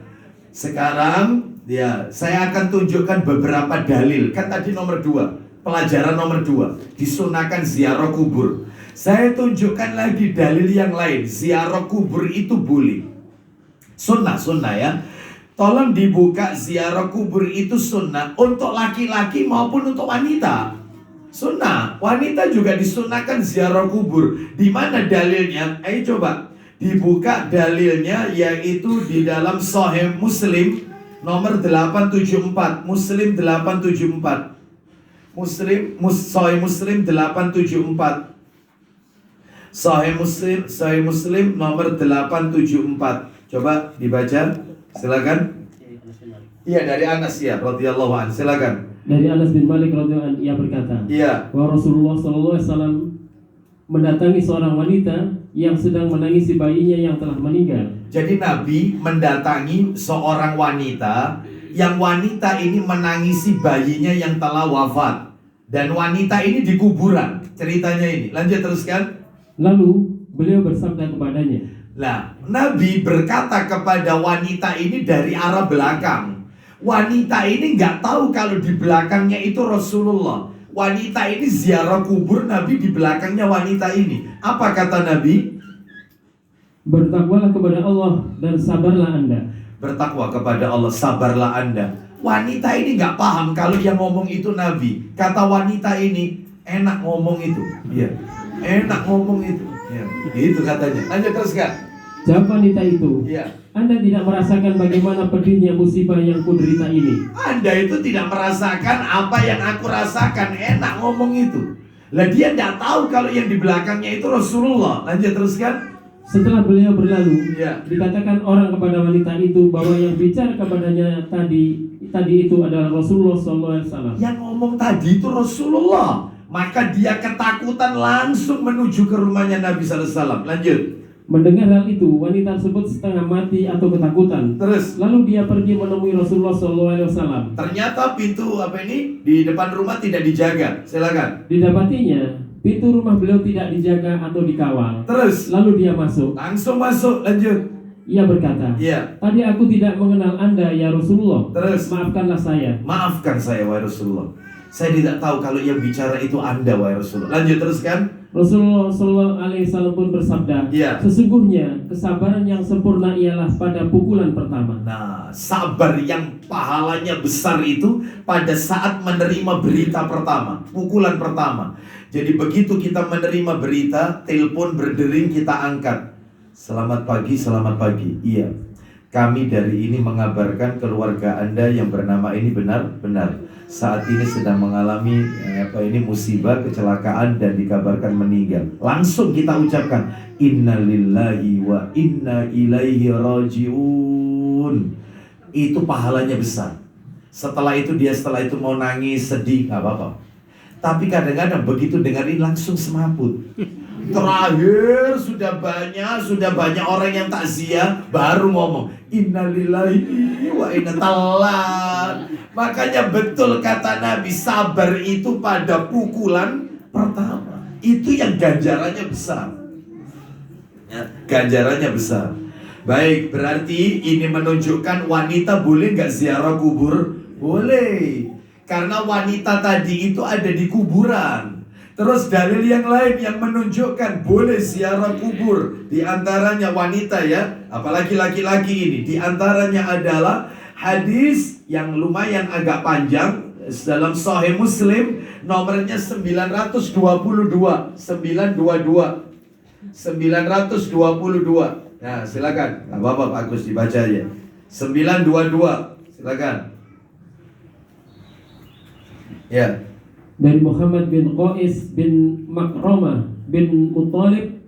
Sekarang, ya, saya akan tunjukkan beberapa dalil. Kan tadi nomor 2, pelajaran nomor 2, disunahkan ziarah kubur. Saya tunjukkan lagi dalil yang lain. Ziarah kubur itu boleh. Sunnah ya. Tolong dibuka, ziarah kubur itu sunnah untuk laki-laki maupun untuk wanita. Sunnah, wanita juga disunahkan ziarah kubur. Di mana dalilnya? Ayo coba dibuka dalilnya, yaitu di dalam Sahih Muslim nomor 874. Muslim 874. Sahih Muslim 874. Sahih Muslim nomor 874. Coba dibaca, silakan. Iya, dari Anas ya, radhiyallahu anhu. Silakan. Dari Anas bin Malik radhiyallahu anhu, ia berkata, bahwa Rasulullah SAW mendatangi seorang wanita yang sedang menangisi bayinya yang telah meninggal. Jadi Nabi mendatangi seorang wanita, yang wanita ini menangisi bayinya yang telah wafat, dan wanita ini di kuburan. Ceritanya ini, lanjut teruskan. Lalu beliau bersabda kepadanya. Nah, Nabi berkata kepada wanita ini dari arah belakang. Wanita ini nggak tahu kalau di belakangnya itu Rasulullah. Wanita ini ziarah kubur, Nabi di belakangnya wanita ini. Apa kata Nabi? Bertakwalah kepada Allah dan sabarlah Anda. Bertakwa kepada Allah, sabarlah Anda. Wanita ini nggak paham kalau yang ngomong itu Nabi. Kata wanita ini, enak ngomong itu. Iya, enak ngomong itu. Ya, itu katanya. Lanjut teruskan. Jawab wanita itu, Anda tidak merasakan bagaimana pedihnya musibah yang kuderita ini. Anda itu tidak merasakan apa yang aku rasakan. Enak ngomong itu. Lah dia tidak tahu kalau yang di belakangnya itu Rasulullah. Lanjut teruskan. Setelah beliau berlalu, dikatakan orang kepada wanita itu bahwa yang bicara kepadanya tadi itu adalah Rasulullah SAW. Yang ngomong tadi itu Rasulullah. Maka dia ketakutan langsung menuju ke rumahnya Nabi SAW. Lanjut. Mendengar hal itu, wanita tersebut setengah mati atau ketakutan. Terus, lalu dia pergi menemui Rasulullah SAW. Ternyata pintu di depan rumah tidak dijaga. Silakan. Didapatinya, pintu rumah beliau tidak dijaga atau dikawal. Terus, lalu dia masuk. Langsung masuk. Lanjut. Ia berkata, tadi aku tidak mengenal Anda ya Rasulullah. Terus, maafkanlah saya. Maafkan saya wahai Rasulullah. Saya tidak tahu kalau yang bicara itu Anda wahai Rasulullah. Lanjut teruskan. Rasulullah SAW pun bersabda, sesungguhnya kesabaran yang sempurna ialah pada pukulan pertama. Nah, sabar yang pahalanya besar itu pada saat menerima berita pertama, pukulan pertama. Jadi begitu kita menerima berita, telepon berdering, kita angkat. Selamat pagi, selamat pagi. Iya, kami dari ini mengabarkan keluarga Anda yang bernama ini benar saat ini sedang mengalami musibah, kecelakaan dan dikabarkan meninggal. Langsung kita ucapkan innalillahi wa inna ilaihi rajiun. Itu pahalanya besar. Setelah itu mau nangis, sedih, nggak apa-apa. Tapi kadang-kadang begitu dengerin langsung semaput. Terakhir sudah banyak orang yang takziah baru ngomong innalillahi wa inna telat. Makanya betul kata Nabi, sabar itu pada pukulan pertama. Itu yang ganjarannya besar. Ganjarannya besar. Baik, berarti ini menunjukkan wanita boleh nggak ziarah kubur? Boleh. Karena wanita tadi itu ada di kuburan. Terus dalil yang lain yang menunjukkan boleh ziarah kubur, di antaranya wanita ya, apalagi laki-laki ini. Di antaranya adalah hadis yang lumayan agak panjang dalam Sahih Muslim nomornya 922. Nah, silakan. Nah, Bapak Pak Agus dibaca ya. 922. Silakan. Ya. Dari Muhammad bin Qais bin Makromah bin Muttalib,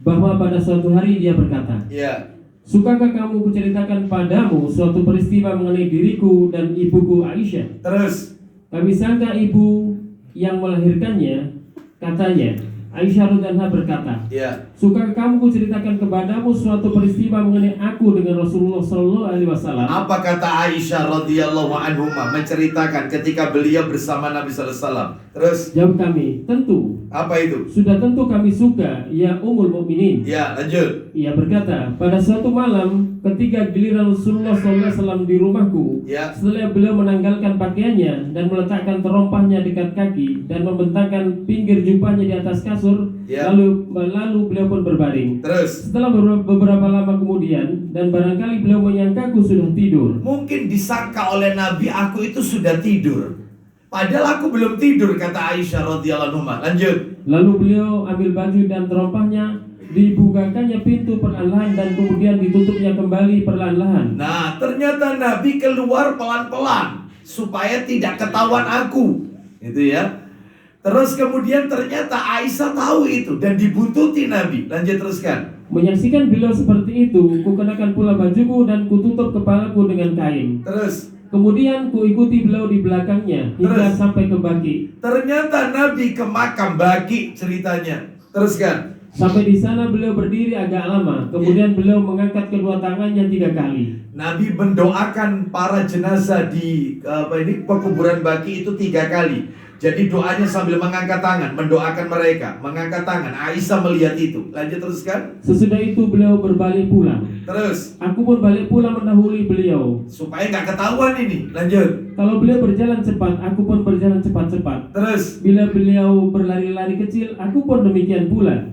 bahwa pada suatu hari dia berkata, Ya. sukakah kamu kuceritakan padamu suatu peristiwa mengenai diriku dan ibuku Aisyah? Terus. Kami sangka ibu yang melahirkannya, katanya. Aisyah radhiyallahu anha berkata, Ya. sukakah kamu kuceritakan kepadamu suatu peristiwa mengenai aku dengan Rasulullah Sallallahu Alaihi Wasallam? Apa kata Aisyah radhiyallahu anhuma menceritakan ketika beliau bersama Nabi sallallahu alaihi wasallam? Terus. Jawab kami, tentu. Apa itu? Sudah tentu kami suka, ya Ummul Mukminin. Ya, lanjut. Ia berkata, pada suatu malam ketika giliran Rasulullah SAW di rumahku, Ya. setelah beliau menanggalkan pakaiannya dan meletakkan terompahnya dekat kaki dan membentangkan pinggir jubahnya di atas kasur, Ya. lalu beliau pun berbaring. Terus. Setelah beberapa lama kemudian, dan barangkali beliau menyangkaku sudah tidur. Mungkin disangka oleh Nabi aku itu sudah tidur. Padahal aku belum tidur, kata Aisyah radhiyallahu anha. Lanjut. Lalu beliau ambil baju dan terompahnya, dibukakannya pintu perlahan-lahan dan kemudian ditutupnya kembali perlahan-lahan. Nah, ternyata Nabi keluar pelan-pelan supaya tidak ketahuan aku. Itu ya. Terus kemudian ternyata Aisyah tahu itu dan dibuntuti Nabi. Lanjut, teruskan. Menyaksikan beliau seperti itu, kukenakan pula bajuku dan kututup kepalaku dengan kain. Terus. Kemudian kuikuti beliau di belakangnya hingga Terus. sampai ke Baqi. Ternyata Nabi ke makam Baqi ceritanya. Teruskan. Sampai di sana beliau berdiri agak lama. Kemudian beliau mengangkat kedua tangannya 3 kali. Nabi mendoakan para jenazah di pekuburan Baqi itu 3 kali. Jadi doanya sambil mengangkat tangan, mendoakan mereka, mengangkat tangan. Aisyah melihat itu. Lanjut, teruskan. Sesudah itu beliau berbalik pulang. Terus. Aku pun balik pulang mendahului beliau. Supaya nggak ketahuan ini. Lanjut. Kalau beliau berjalan cepat, aku pun berjalan cepat-cepat. Terus. Bila beliau berlari-lari kecil, aku pun demikian pula.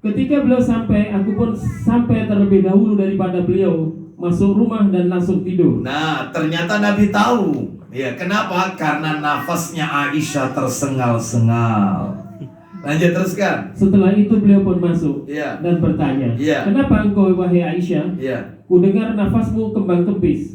Ketika beliau sampai, aku pun sampai terlebih dahulu daripada beliau, masuk rumah dan langsung tidur. Nah, ternyata Nabi tahu. Ya, kenapa? Karena nafasnya Aisyah tersengal-sengal. Lanjut, teruskan. Setelah itu beliau pun masuk dan bertanya, kenapa engkau wahai Aisyah? Kudengar nafasmu kembang kempis.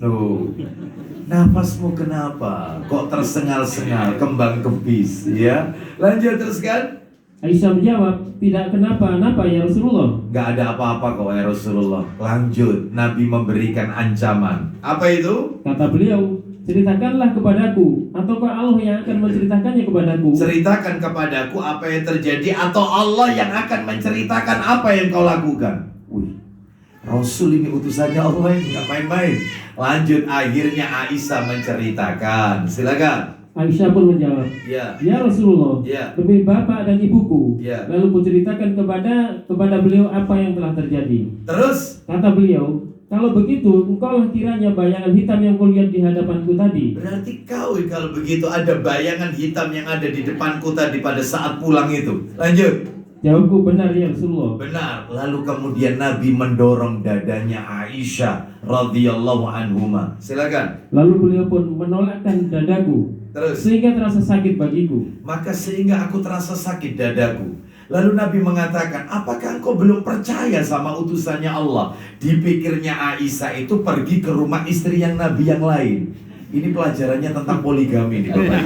Nafasmu kenapa? Kok tersengal-sengal, kembang kempis? Ya, lanjut, teruskan. Aisyah menjawab, tidak kenapa-napa ya Rasulullah. Gak ada apa-apa kok ya Rasulullah. Lanjut, Nabi memberikan ancaman. Apa itu? Kata beliau, ceritakanlah kepadaku, ataukah Allah yang akan menceritakannya kepadaku? Ceritakan kepadaku apa yang terjadi, atau Allah yang akan menceritakan apa yang kau lakukan. Wih, Rasul ini utusannya Allah ini, gak main-main. Lanjut, akhirnya Aisyah menceritakan. Silakan. Aisyah pun menjawab, ya Rasulullah, demi bapak dan ibuku. Lalu kuceritakan kepada beliau apa yang telah terjadi. Terus? Kata beliau, kalau begitu, engkaulah kiranya bayangan hitam yang kulihat di hadapanku tadi. Berarti kau kalau begitu ada bayangan hitam yang ada di depanku tadi pada saat pulang itu. Lanjut. Jawabku, benar ya Rasulullah. Benar. Lalu kemudian Nabi mendorong dadanya Aisyah radhiyallahu anhuma. Silakan. Lalu beliau pun menolakkan dadaku. Terus. Sehingga terasa sakit bagiku. Maka sehingga aku terasa sakit dadaku. Lalu Nabi mengatakan, apakah engkau belum percaya sama utusannya Allah? Dipikirnya Aisyah itu pergi ke rumah istri yang Nabi yang lain. Ini pelajarannya tentang poligami nih Bapak.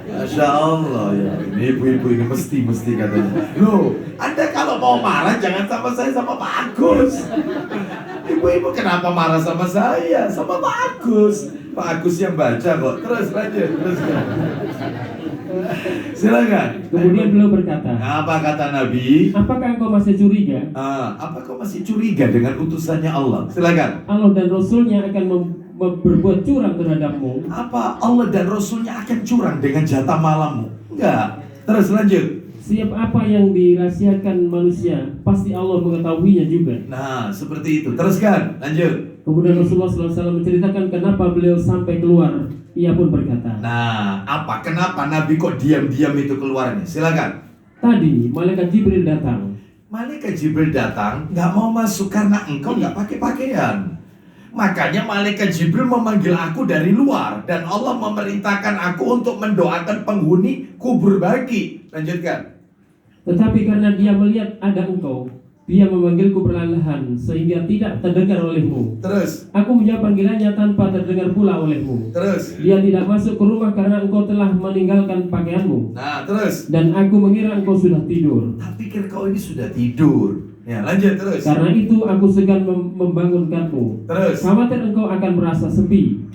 Masya Allah ya. Ini ibu-ibu ini mesti katanya. Loh, Anda kalau mau marah jangan sama saya, sama Pak Agus. Ibu-ibu kenapa marah sama saya? Sama Pak Agus. Pak Agus yang baca kok. Terus lanjut. Silakan. Kemudian beliau berkata, apa kata Nabi? Apakah engkau masih curiga? Apa kau masih curiga dengan utusannya Allah? Silakan. Allah dan Rasulnya akan berbuat curang terhadapmu. Apa Allah dan Rasulnya akan curang dengan jatah malammu? Enggak. Terus lanjut. Setiap apa yang dirahasiakan manusia, pasti Allah mengetahuinya juga. Nah, seperti itu. Teruskan. Lanjut. Kemudian Rasulullah SAW menceritakan kenapa beliau sampai keluar. Ia pun berkata, nah, apa? Kenapa Nabi kok diam-diam itu keluarnya? Silakan. Tadi malaikat Jibril datang. Malaikat Jibril datang, nggak mau masuk karena engkau nggak pakai pakaian. Makanya malaikat Jibril memanggil aku dari luar dan Allah memerintahkan aku untuk mendoakan penghuni kubur Baqi. Lanjutkan. Tetapi karena dia melihat ada engkau, Dia memanggilku perlahan sehingga tidak terdengar olehmu. Terus. Aku menjawab panggilannya tanpa terdengar pula olehmu. Terus. Dia tidak masuk ke rumah karena engkau telah meninggalkan pakaianmu. Nah, terus. Dan aku mengira engkau sudah tidur. Tak pikir kau ini sudah tidur. Ya, lanjut terus. Karena itu aku segan membangunkanmu. Terus. Khawatir engkau akan merasa sepi.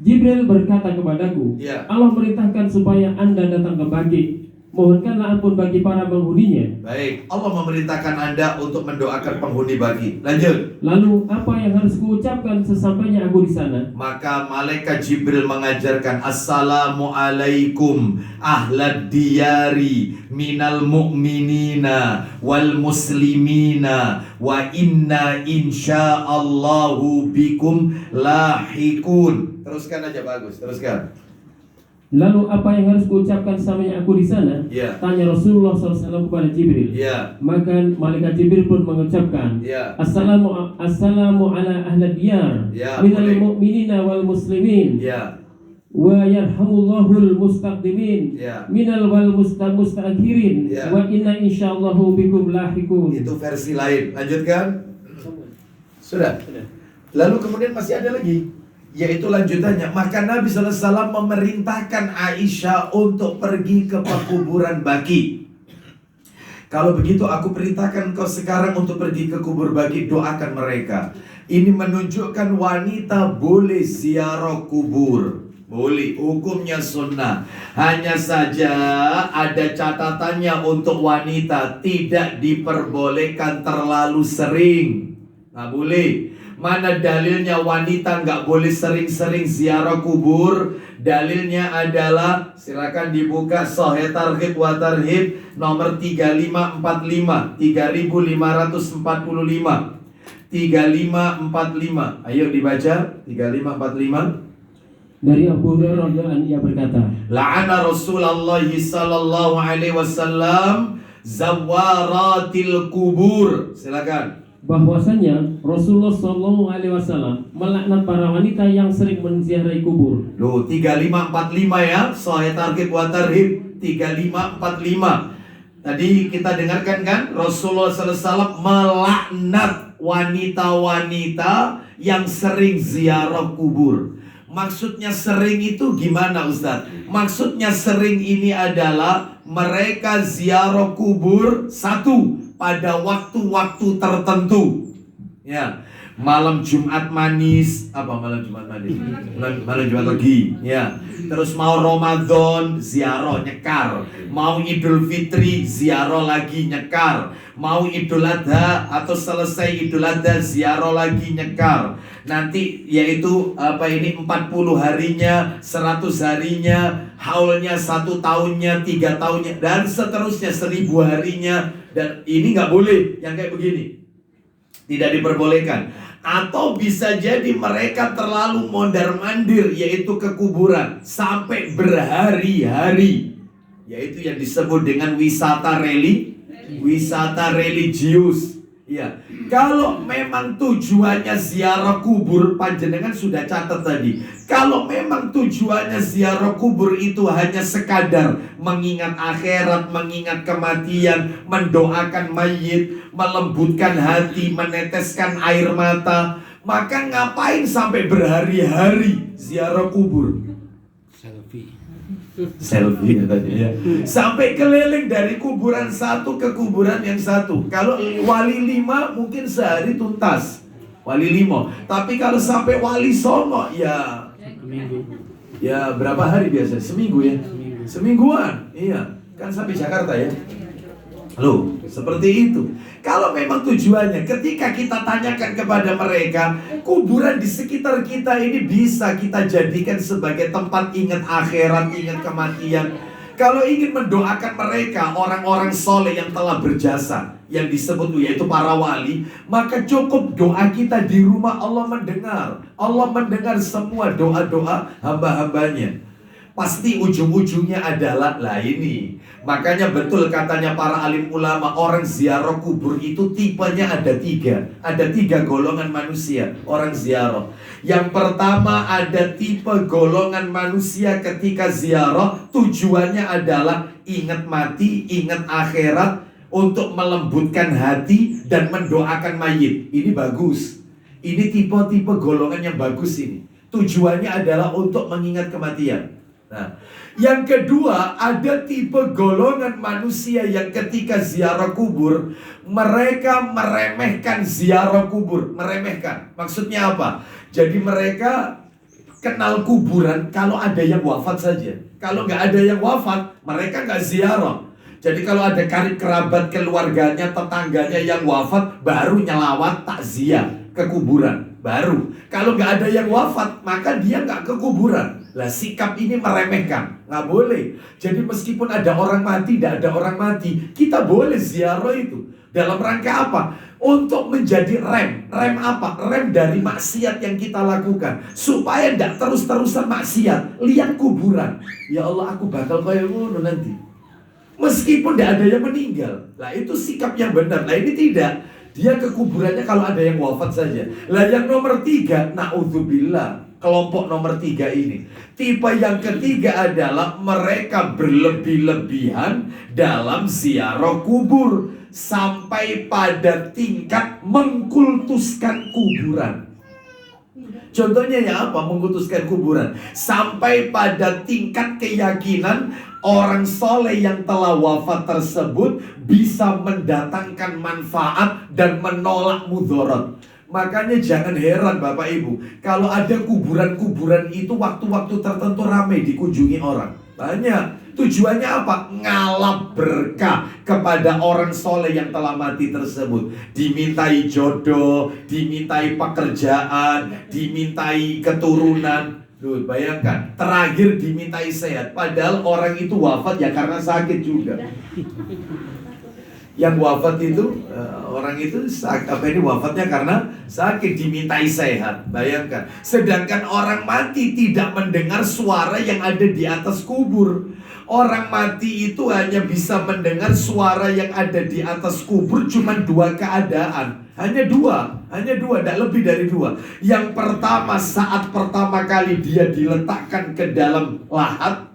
Jibril berkata kepadaku, Ya. Allah merintahkan supaya Anda datang ke Baqi. Mohonkanlah ampun bagi para penghuninya. Baik, Allah memerintahkan Anda untuk mendoakan penghuni Baqi. Lanjut. Lalu apa yang harus kuucapkan sesampainya aku di sana? Maka malaikat Jibril mengajarkan, Assalamualaikum ahlad diyari minal mu'minina wal muslimina wa inna insyaallahu bikum lahikun. Teruskan aja, bagus, teruskan. Lalu apa yang harus kuucapkan sesampainya aku di sana? Ya. Tanya Rasulullah SAW kepada Jibril. Ya. Maka malaikat Jibril pun mengucapkan, Ya. Assalamu ala ahli diyar Ya, minal boleh. mu'minina wal muslimin. Ya. Wa yarhamullahul mustaqdimin Ya. minal wal mustakhirin. Ya. Wa inna insyaallahu bikum lahikun. Itu versi lain. Lanjutkan. Sudah. Lalu kemudian masih ada lagi, yaitu lanjutannya. Maka Nabi SAW memerintahkan Aisyah untuk pergi ke pekuburan Baqi. Kalau begitu aku perintahkan kau sekarang untuk pergi ke kubur Baqi, doakan mereka. Ini menunjukkan wanita boleh ziarah kubur. Boleh, hukumnya sunnah. Hanya saja ada catatannya untuk wanita, tidak diperbolehkan terlalu sering. Nah, boleh. Mana dalilnya wanita nggak boleh sering-sering ziarah kubur? Dalilnya adalah, silakan dibuka Sahih Targhib wa Tarhib nomor 3545, 3545. 3545. Ayo dibaca 3545. Dari Abu Hurairah ia berkata, La'ana Rasulullah sallallahu alaihi wasallam zawaratil kubur. Silakan. bahwasanya Rasulullah SAW melaknat para wanita yang sering menziarahi kubur. Loh, 3545 ya, Sahih Targhib wa Tarhib 3545. Tadi kita dengarkan kan, Rasulullah SAW melaknat wanita-wanita yang sering ziarah kubur. Maksudnya sering itu gimana, Ustaz? Maksudnya sering ini adalah mereka ziarah kubur satu pada waktu-waktu tertentu. Ya, malam Jumat manis, apa malam Jumat manis? Malam Jumat Legi, ya. Terus mau Ramadan ziarah nyekar, mau Idul Fitri ziarah lagi nyekar, mau Idul Adha atau selesai Idul Adha ziarah lagi nyekar. Nanti yaitu 40 harinya, 100 harinya, haulnya 1 tahunnya, 3 tahunnya, dan seterusnya 1000 harinya. Dan ini nggak boleh yang kayak begini, tidak diperbolehkan. Atau bisa jadi mereka terlalu mondar-mandir, yaitu ke kuburan sampai berhari-hari, yaitu yang disebut dengan wisata religius. Ya, kalau memang tujuannya ziarah kubur, panjenengan sudah catat tadi. Kalau memang tujuannya ziarah kubur itu hanya sekadar mengingat akhirat, mengingat kematian, mendoakan mayit, melembutkan hati, meneteskan air mata, maka ngapain sampai berhari-hari ziarah kubur? Selfie katanya ya. Sampai keliling dari kuburan satu ke kuburan yang satu. Kalau wali 5 mungkin sehari tuntas, wali 5. Tapi kalau sampai wali songo ya berapa hari biasa? Seminggu ya? Semingguan. Iya, kan sampai Jakarta ya. Loh, seperti itu. Kalau memang tujuannya, ketika kita tanyakan kepada mereka, kuburan di sekitar kita ini bisa kita jadikan sebagai tempat ingat akhirat, ingat kematian. Kalau ingin mendoakan mereka, orang-orang soleh yang telah berjasa, yang disebut yaitu para wali, maka cukup doa kita di rumah, Allah mendengar. Allah mendengar semua doa-doa hamba-hambanya. Pasti ujung-ujungnya adalah, lah ini. Makanya betul katanya para alim ulama, orang ziarah kubur itu tipenya ada 3. Ada 3 golongan manusia, orang ziarah. Yang pertama, ada tipe golongan manusia ketika ziarah, tujuannya adalah ingat mati, ingat akhirat, untuk melembutkan hati dan mendoakan mayit. Ini bagus. Ini tipe-tipe golongan yang bagus ini. Tujuannya adalah untuk mengingat kematian. Nah, yang kedua, ada tipe golongan manusia yang ketika ziarah kubur, mereka meremehkan ziarah kubur. Meremehkan. Maksudnya apa? Jadi mereka kenal kuburan kalau ada yang wafat saja. Kalau nggak ada yang wafat, mereka nggak ziarah. Jadi kalau ada karib kerabat keluarganya, tetangganya yang wafat, baru nyelawat takziah ke kuburan. Baru. Kalau nggak ada yang wafat, maka dia nggak ke kuburan. Lah sikap ini meremehkan. Nggak boleh. Jadi meskipun ada orang mati, tidak ada orang mati, kita boleh ziarah itu. Dalam rangka apa? Untuk menjadi rem. Rem apa? Rem dari maksiat yang kita lakukan. Supaya tidak terus-terusan maksiat. Lihat kuburan. Ya Allah, aku bakal kayak ngono nanti. Meskipun tidak ada yang meninggal. Lah itu sikap yang benar. Nah ini tidak. Dia ke kuburannya kalau ada yang wafat saja. Lah yang nomor 3, na'udzubillah. Kelompok nomor 3 ini. Tipe yang ketiga adalah mereka berlebih-lebihan dalam ziarah kubur. Sampai pada tingkat mengkultuskan kuburan. Contohnya ya apa? Mengkultuskan kuburan. Sampai pada tingkat keyakinan orang soleh yang telah wafat tersebut bisa mendatangkan manfaat dan menolak mudarat. Makanya jangan heran Bapak Ibu, kalau ada kuburan-kuburan itu waktu-waktu tertentu ramai dikunjungi orang. Banyak. Tujuannya apa? Ngalap berkah kepada orang soleh yang telah mati tersebut. Dimintai jodoh, dimintai pekerjaan, dimintai keturunan. Duh, bayangkan, terakhir dimintai sehat. Padahal orang itu wafat ya karena sakit juga. Yang wafat itu, orang itu wafatnya karena sakit, dimintai sehat. Bayangkan. Sedangkan orang mati tidak mendengar suara yang ada di atas kubur. Orang mati itu hanya bisa mendengar suara yang ada di atas kubur cuma 2 keadaan. Hanya dua, tidak lebih dari 2. Yang pertama, saat pertama kali dia diletakkan ke dalam lahat,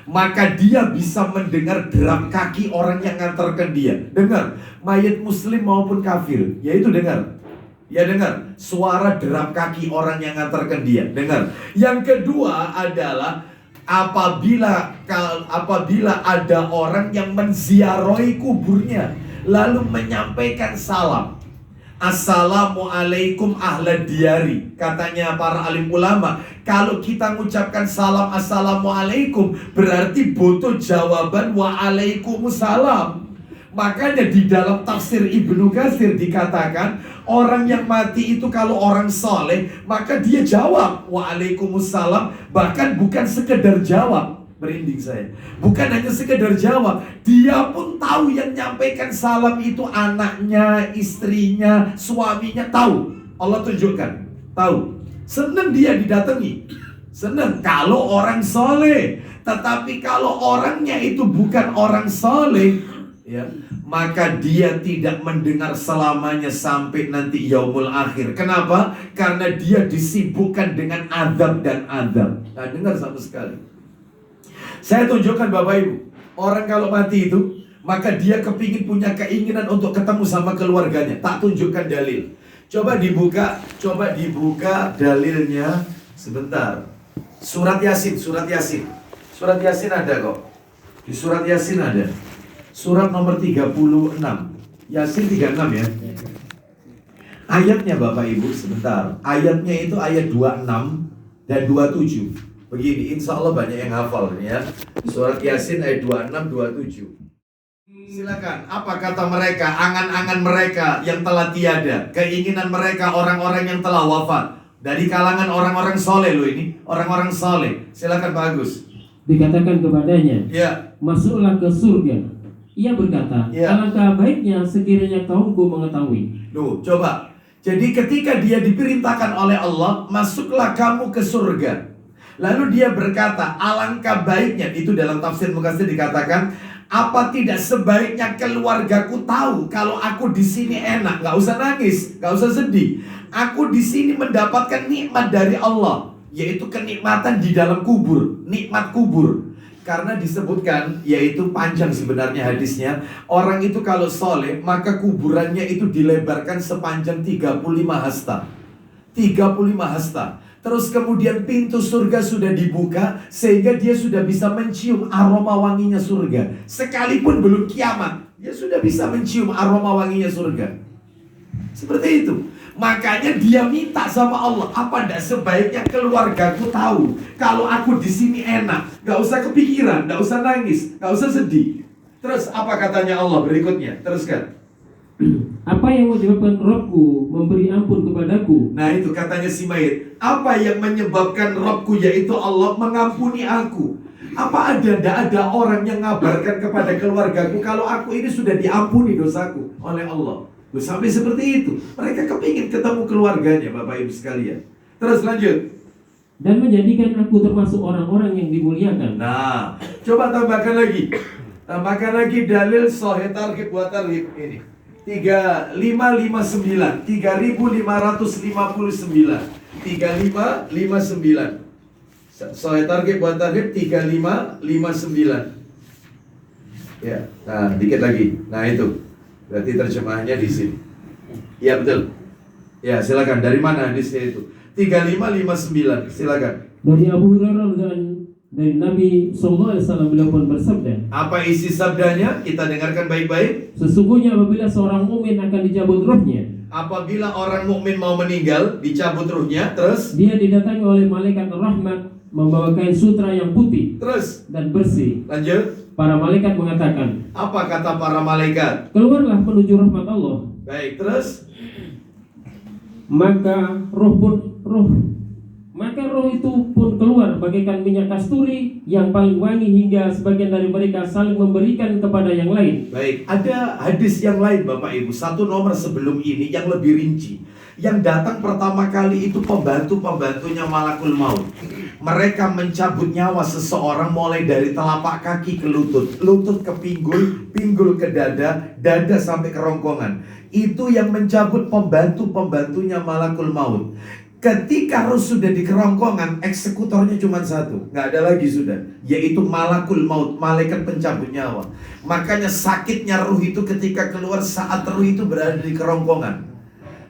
maka dia bisa mendengar derap kaki orang yang ngantarkan dia. Dengar, mayat muslim maupun kafir, yaitu dengar. Ya dengar, suara derap kaki orang yang ngantarkan dia. Dengar. Yang kedua adalah apabila ada orang yang menziarahi kuburnya lalu menyampaikan salam. Assalamualaikum ahlad diyari. Katanya para alim ulama, kalau kita mengucapkan salam assalamualaikum berarti butuh jawaban waalaikumsalam. Makanya di dalam tafsir Ibnu Katsir dikatakan orang yang mati itu kalau orang soleh maka dia jawab waalaikumsalam. Bahkan bukan sekedar jawab. Merinding saya. Bukan hanya sekedar jawab, dia pun tahu yang nyampaikan salam itu anaknya, istrinya, suaminya, tahu. Allah tunjukkan, tahu. Senang dia didatangi. Senang kalau orang soleh. Tetapi kalau orangnya itu bukan orang soleh, ya, maka dia tidak mendengar selamanya sampai nanti yaumul akhir. Kenapa? Karena dia disibukkan dengan azab dan azab. Nah, dengar sama sekali. Saya tunjukkan Bapak Ibu, orang kalau mati itu, maka dia kepingin punya keinginan untuk ketemu sama keluarganya. Tak tunjukkan dalil. Coba dibuka dalilnya sebentar. Surat Yasin. Surat Yasin ada kok. Di surat Yasin ada. Surat nomor 36. Yasin 36 ya. Ayatnya Bapak Ibu sebentar. Ayatnya itu ayat 26 dan 27. Begini, insya Allah banyak yang hafal ya. Surat Yasin ayat 26, 27. Silakan, apa kata mereka, angan-angan mereka yang telah tiada, keinginan mereka orang-orang yang telah wafat. Dari kalangan orang-orang soleh loh ini, orang-orang soleh. Silakan Pak Agus. Dikatakan kepadanya, ya, masuklah ke surga. Ia berkata, ya, alangkah baiknya sekiranya kaumku mengetahui. Loh, coba. Jadi ketika dia diperintahkan oleh Allah, masuklah kamu ke surga. Lalu dia berkata, alangkah baiknya, itu dalam tafsir Mukatsir dikatakan, apa tidak sebaiknya keluargaku tahu kalau aku di sini enak, nggak usah nangis, nggak usah sedih. Aku di sini mendapatkan nikmat dari Allah, yaitu kenikmatan di dalam kubur, nikmat kubur. Karena disebutkan, yaitu panjang sebenarnya hadisnya, orang itu kalau soleh, maka kuburannya itu dilebarkan sepanjang 35 hasta. 35 hasta. Terus kemudian pintu surga sudah dibuka, sehingga dia sudah bisa mencium aroma wanginya surga. Sekalipun belum kiamat, dia sudah bisa mencium aroma wanginya surga. Seperti itu. Makanya dia minta sama Allah, apa ndak sebaiknya keluargaku tahu kalau aku di sini enak, nggak usah kepikiran, nggak usah nangis, nggak usah sedih. Terus apa katanya Allah berikutnya? Teruskan. Apa yang menyebabkan Robku memberi ampun kepadaku? Nah itu katanya si mayit. Apa yang menyebabkan Robku, yaitu Allah, mengampuni aku? Apa tidak ada orang yang ngabarkan kepada keluargaku kalau aku ini sudah diampuni dosaku oleh Allah? Sampai seperti itu. Mereka kepingin ketemu keluarganya, Bapak Ibu sekalian. Terus lanjut. Dan menjadikan aku termasuk orang-orang yang dimuliakan. Nah, coba tambahkan lagi. Tambahkan lagi dalil sahih targhib wa tarhib ini. 3559. 3559. 3559. Sahih targhib wa tarhib 3559. Ya, nah dikit lagi. Nah itu. Berarti terjemahannya di sini. Ya betul. Ya silakan. Dari mana hadisnya itu? 3559. Silakan. Dari Abu Hurairah dan dari Nabi SAW beliau pun bersabda. Apa isi sabdanya? Kita dengarkan baik-baik. Sesungguhnya apabila seorang mukmin akan dicabut ruhnya. Apabila orang mukmin mau meninggal, dicabut ruhnya, terus dia didatangi oleh malaikat rahmat membawa kain sutra yang putih, terus dan bersih. Lanjut. Para malaikat mengatakan, apa kata para malaikat? Keluarlah menuju rahmat Allah. Baik, terus maka roh itu pun keluar bagaikan minyak kasturi yang paling wangi, hingga sebagian dari mereka saling memberikan kepada yang lain. Baik, ada hadis yang lain Bapak Ibu, satu nomor sebelum ini yang lebih rinci. Yang datang pertama kali itu pembantu-pembantunya malakul maut. Mereka mencabut nyawa seseorang mulai dari telapak kaki ke lutut, lutut ke pinggul, pinggul ke dada, dada sampai kerongkongan. Itu yang mencabut pembantu-pembantunya malakul maut. Ketika roh sudah di kerongkongan, eksekutornya cuma satu, nggak ada lagi sudah, yaitu malakul maut, malaikat pencabut nyawa. Makanya sakitnya ruh itu ketika keluar saat ruh itu berada di kerongkongan.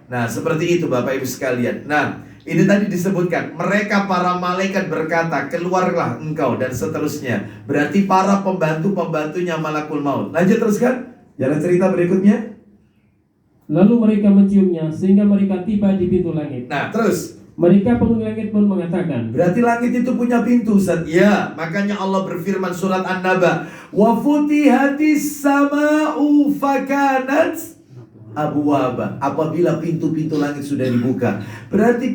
Nah seperti itu Bapak Ibu sekalian. Nah ini tadi disebutkan, mereka para malaikat berkata, keluarlah engkau, dan seterusnya. Berarti para pembantu-pembantunya malakul maut. Lanjut teruskan, jalan cerita berikutnya. Lalu mereka menciumnya sehingga mereka tiba di pintu langit. Nah terus, mereka penghuni langit pun mengatakan, berarti langit itu punya pintu, Ustaz. Ya, makanya Allah berfirman surat An-Naba, wa futihatis sama'u fakanat abwaba. Apabila pintu-pintu langit sudah dibuka, berarti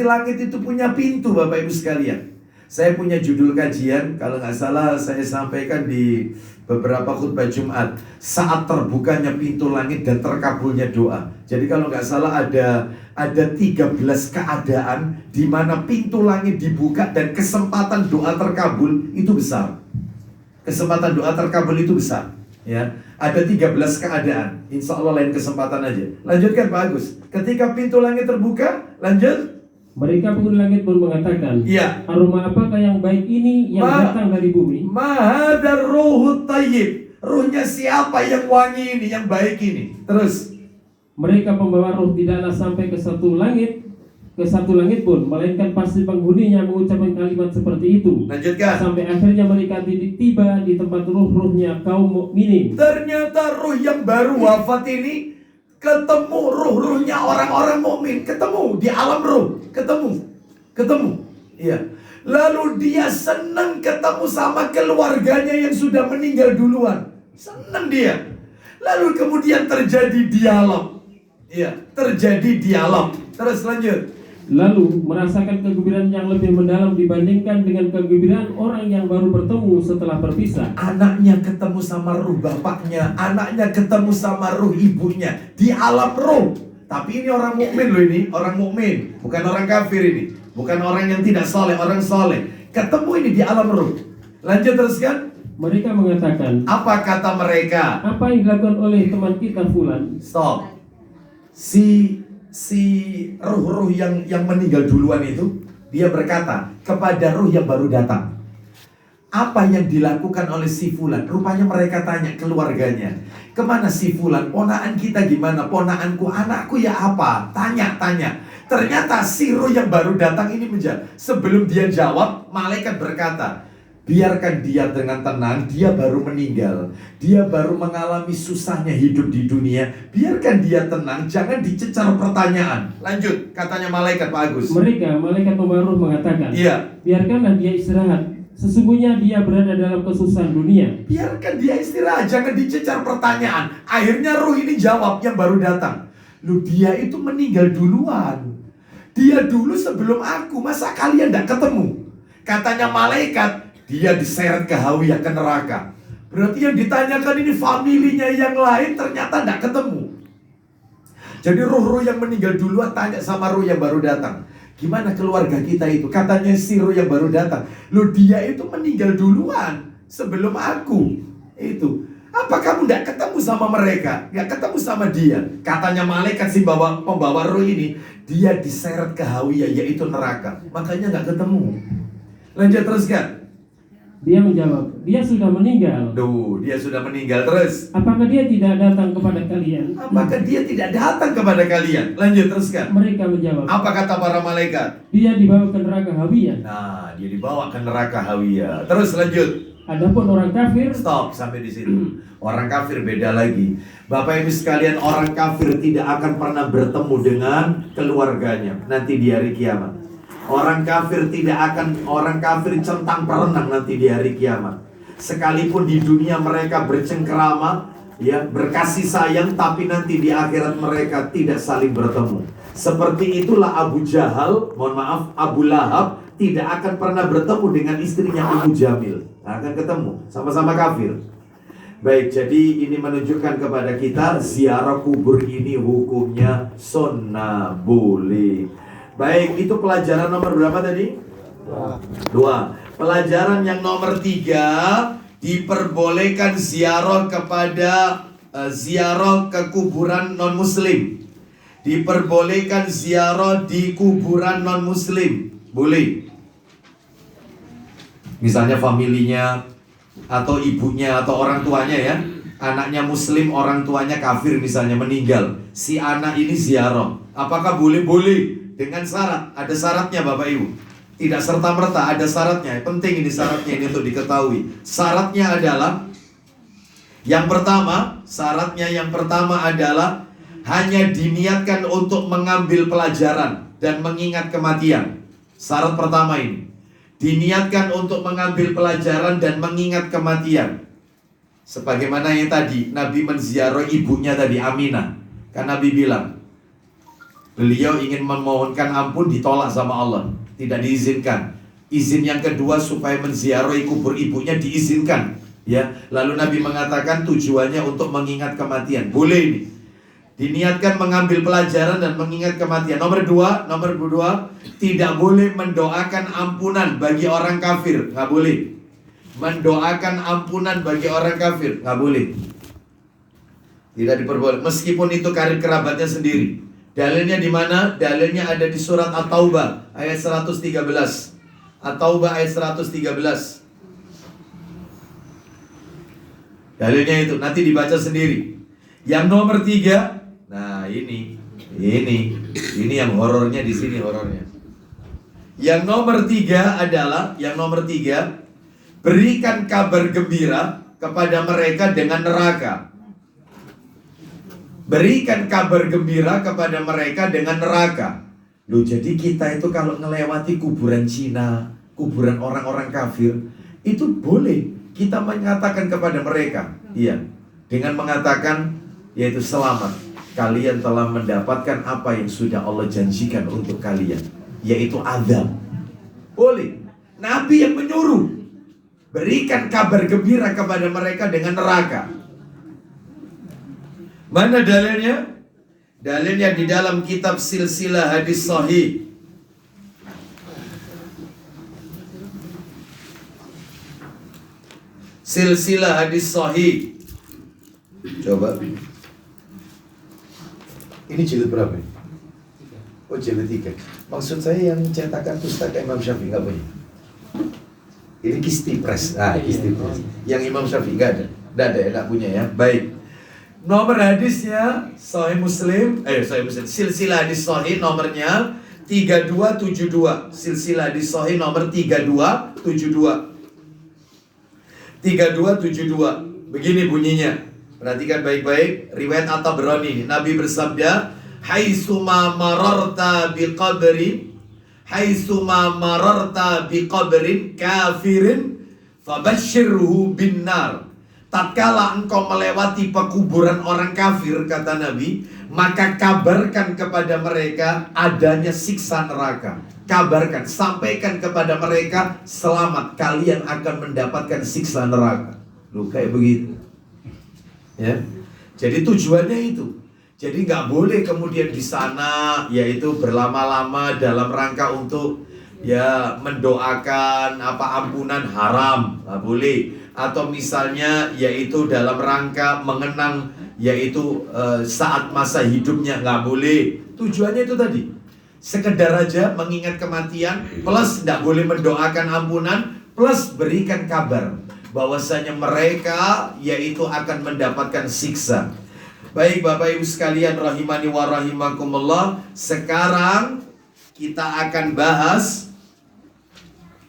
langit itu punya pintu, Bapak Ibu sekalian. Saya punya judul kajian, kalau nggak salah saya sampaikan di beberapa khutbah Jumat, saat terbukanya pintu langit dan terkabulnya doa. Jadi kalau nggak salah ada 13 keadaan di mana pintu langit dibuka dan kesempatan doa terkabul itu besar. Kesempatan doa terkabul itu besar. Ya, ada 13 keadaan. Insya Allah lain kesempatan aja. Lanjutkan Pak Agus. Ketika pintu langit terbuka, lanjut. Mereka penghuni langit pun mengatakan, ya, aroma apakah yang baik ini yang datang dari bumi? Mahadar ruhut tayyib. Ruhnya siapa yang wangi ini, yang baik ini? Terus, mereka pembawa ruh tidaklah sampai ke satu langit pun, melainkan pasti penghuninya mengucapkan kalimat seperti itu. Lanjutkan. Sampai akhirnya mereka tiba di tempat ruh-ruhnya kaum mukminin. Ternyata ruh yang baru wafat ini ketemu ruh-ruhnya orang-orang mukmin, ketemu di alam ruh, ketemu. Iya. Lalu dia senang ketemu sama keluarganya yang sudah meninggal duluan. Senang dia. Lalu kemudian terjadi dialog. Iya, terjadi dialog. Terus lanjut. Lalu merasakan kegembiraan yang lebih mendalam dibandingkan dengan kegembiraan orang yang baru bertemu setelah berpisah. Anaknya ketemu sama ruh bapaknya, anaknya ketemu sama ruh ibunya di alam ruh. Tapi ini orang mukmin loh, ini orang mukmin, bukan orang kafir ini, bukan orang yang tidak soleh, orang soleh. Ketemu ini di alam ruh. Lanjut teruskan. Mereka mengatakan, apa kata mereka? Apa yang dilakukan oleh teman kita Fulan? Stop. Si ruh-ruh yang meninggal duluan itu, dia berkata kepada ruh yang baru datang, Apa yang dilakukan oleh si Fulan? Rupanya mereka tanya keluarganya, kemana si Fulan? Ponaan kita gimana? Ponaanku, anakku ya apa? Tanya. Ternyata si roh yang baru datang ini menjawab. Sebelum dia jawab, malaikat berkata, biarkan dia dengan tenang, dia baru meninggal. Dia baru mengalami susahnya hidup di dunia. Biarkan dia tenang, jangan dicecar pertanyaan. Lanjut, katanya malaikat Pak Agus. Malaikat pembawa ruh mengatakan, iya, biarkanlah dia istirahat. Sesungguhnya dia berada dalam kesusahan dunia. Biarkan dia istirahat, jangan dicecar pertanyaan. Akhirnya roh ini jawab yang baru datang. Lu dia itu meninggal duluan. Dia dulu sebelum aku, masa kalian tidak ketemu? Katanya malaikat, dia diseret ke hawiyah, ke neraka. Berarti yang ditanyakan ini familinya yang lain ternyata tidak ketemu. Jadi roh-roh yang meninggal duluan tanya sama roh yang baru datang, gimana keluarga kita itu? Katanya si roh yang baru datang, loh dia itu meninggal duluan sebelum aku. Itu, apa kamu tidak ketemu sama mereka? Gak ketemu sama dia? Katanya malaikat si pembawa roh ini, dia diseret ke hawiyah, yaitu neraka. Makanya gak ketemu. Lanjut teruskan. Dia menjawab, dia sudah meninggal. Dia sudah meninggal. Terus, apakah dia tidak datang kepada kalian? Apakah dia tidak datang kepada kalian? Lanjut teruskan. Mereka menjawab, apa kata para malaikat? Dia dibawa ke neraka hawiyah. Nah, dia dibawa ke neraka hawiyah. Terus lanjut. Adapun orang kafir, stop sampai di situ. Orang kafir beda lagi. Bapak Ibu sekalian, orang kafir tidak akan pernah bertemu dengan keluarganya nanti di hari kiamat. Orang kafir orang kafir centang perenang nanti di hari kiamat. Sekalipun di dunia mereka bercengkerama, ya, berkasih sayang, tapi nanti di akhirat mereka tidak saling bertemu. Seperti itulah Abu Jahal, Abu Lahab tidak akan pernah bertemu dengan istrinya Ummu Jamil. Akan ketemu, sama-sama kafir. Baik, jadi ini menunjukkan kepada kita ziarah kubur ini hukumnya sunnah, boleh. Baik, itu pelajaran nomor berapa tadi? 2. Pelajaran yang nomor 3, diperbolehkan ziarah ke kuburan non muslim. Diperbolehkan ziarah di kuburan non muslim. Boleh. Misalnya familinya atau ibunya atau orang tuanya, ya, anaknya muslim, orang tuanya kafir misalnya meninggal. Si anak ini ziarah. Apakah boleh? Boleh. Dengan syarat, ada syaratnya Bapak Ibu. Tidak serta-merta, ada syaratnya. Penting ini syaratnya ini untuk diketahui. Syaratnya adalah syaratnya yang pertama adalah hanya diniatkan untuk mengambil pelajaran dan mengingat kematian. Syarat pertama ini. Diniatkan untuk mengambil pelajaran dan mengingat kematian. Sebagaimana yang tadi Nabi menziarah ibunya tadi, Aminah. Kan Nabi bilang, beliau ingin memohonkan ampun, ditolak sama Allah, tidak diizinkan. Izin yang kedua supaya menziarahi kubur ibunya diizinkan, ya. Lalu Nabi mengatakan tujuannya untuk mengingat kematian. Boleh ini. Diniatkan mengambil pelajaran dan mengingat kematian. Nomor dua, tidak boleh mendoakan ampunan bagi orang kafir, nggak boleh. Mendoakan ampunan bagi orang kafir, nggak boleh. Tidak diperbolehkan, meskipun itu karib kerabatnya sendiri. Dalilnya di mana? Dalilnya ada di surat At-Taubah ayat 113. At-Taubah ayat 113. Dalilnya itu nanti dibaca sendiri. Yang nomor 3, nah ini yang horornya di sini horornya. Yang nomor 3 adalah berikan kabar gembira kepada mereka dengan neraka. Berikan kabar gembira kepada mereka dengan neraka. Loh, jadi kita itu kalau melewati kuburan Cina, kuburan orang-orang kafir, itu boleh kita mengatakan kepada mereka, iya, dengan mengatakan, yaitu selamat, kalian telah mendapatkan apa yang sudah Allah janjikan untuk kalian, yaitu azab. Boleh. Nabi yang menyuruh, berikan kabar gembira kepada mereka dengan neraka. Mana dalilnya? Dalilnya di dalam kitab Silsilah Hadis Sahih. Silsilah Hadis Sahih. Coba. Ini jilid berapa? Oh, jilid 3. Maksud saya yang cetakan pustaka Imam Syafi'i nggak punya. Ini Kistipres. Kistipres. Yang Imam Syafi'i nggak ada. Nggak ada ya, nggak punya ya. Baik. Nomor hadisnya Sahih Muslim, silsilah hadis Sahih nomornya 3272. Silsilah hadis Sahih nomor 3272. 3272. Begini bunyinya. Perhatikan baik-baik riwayat At-Tabrani. Nabi bersabda, "Haitsuma mararta biqabrin kafirin fabashshirhu binnar." Tatkala engkau melewati pekuburan orang kafir, kata Nabi, maka kabarkan kepada mereka adanya siksa neraka. Kabarkan, sampaikan kepada mereka, selamat, kalian akan mendapatkan siksa neraka. Loh, kayak begitu. Ya. Jadi tujuannya itu. Jadi nggak boleh kemudian di sana yaitu berlama-lama dalam rangka untuk ya mendoakan ampunan haram, nggak boleh. Atau misalnya yaitu dalam rangka mengenang yaitu saat masa hidupnya, nggak boleh. Tujuannya itu tadi, sekedar aja mengingat kematian, plus tidak boleh mendoakan ampunan, plus berikan kabar bahwasanya mereka yaitu akan mendapatkan siksa. Baik Bapak Ibu sekalian rahimani wa rahimakumullah, sekarang kita akan bahas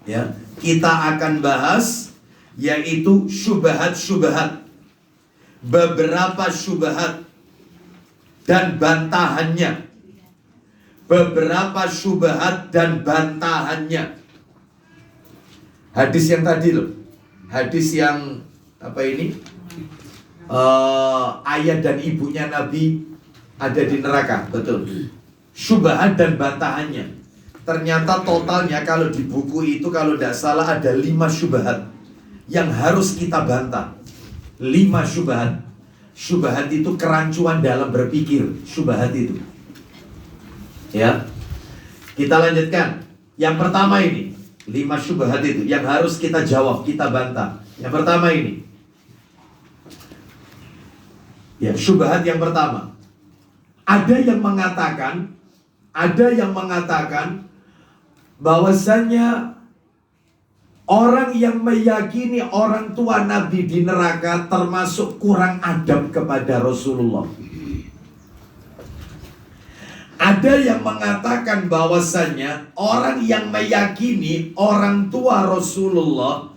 ya, yaitu syubhat-syubhat, beberapa syubhat dan bantahannya. Hadis yang tadi loh, hadis yang ayah dan ibunya Nabi ada di neraka, betul. Syubhat dan bantahannya. Ternyata totalnya kalau di buku itu kalau tidak salah ada 5 syubhat yang harus kita bantah. 5 syubhat. Syubhat itu kerancuan dalam berpikir. Syubhat itu. Ya. Kita lanjutkan. Yang pertama ini, 5 syubhat itu yang harus kita jawab, kita bantah. Yang pertama ini. Ya, syubhat yang pertama. Ada yang mengatakan bahwasanya orang yang meyakini orang tua Nabi di neraka termasuk kurang adab kepada Rasulullah. Ada yang mengatakan bahwasanya orang yang meyakini orang tua Rasulullah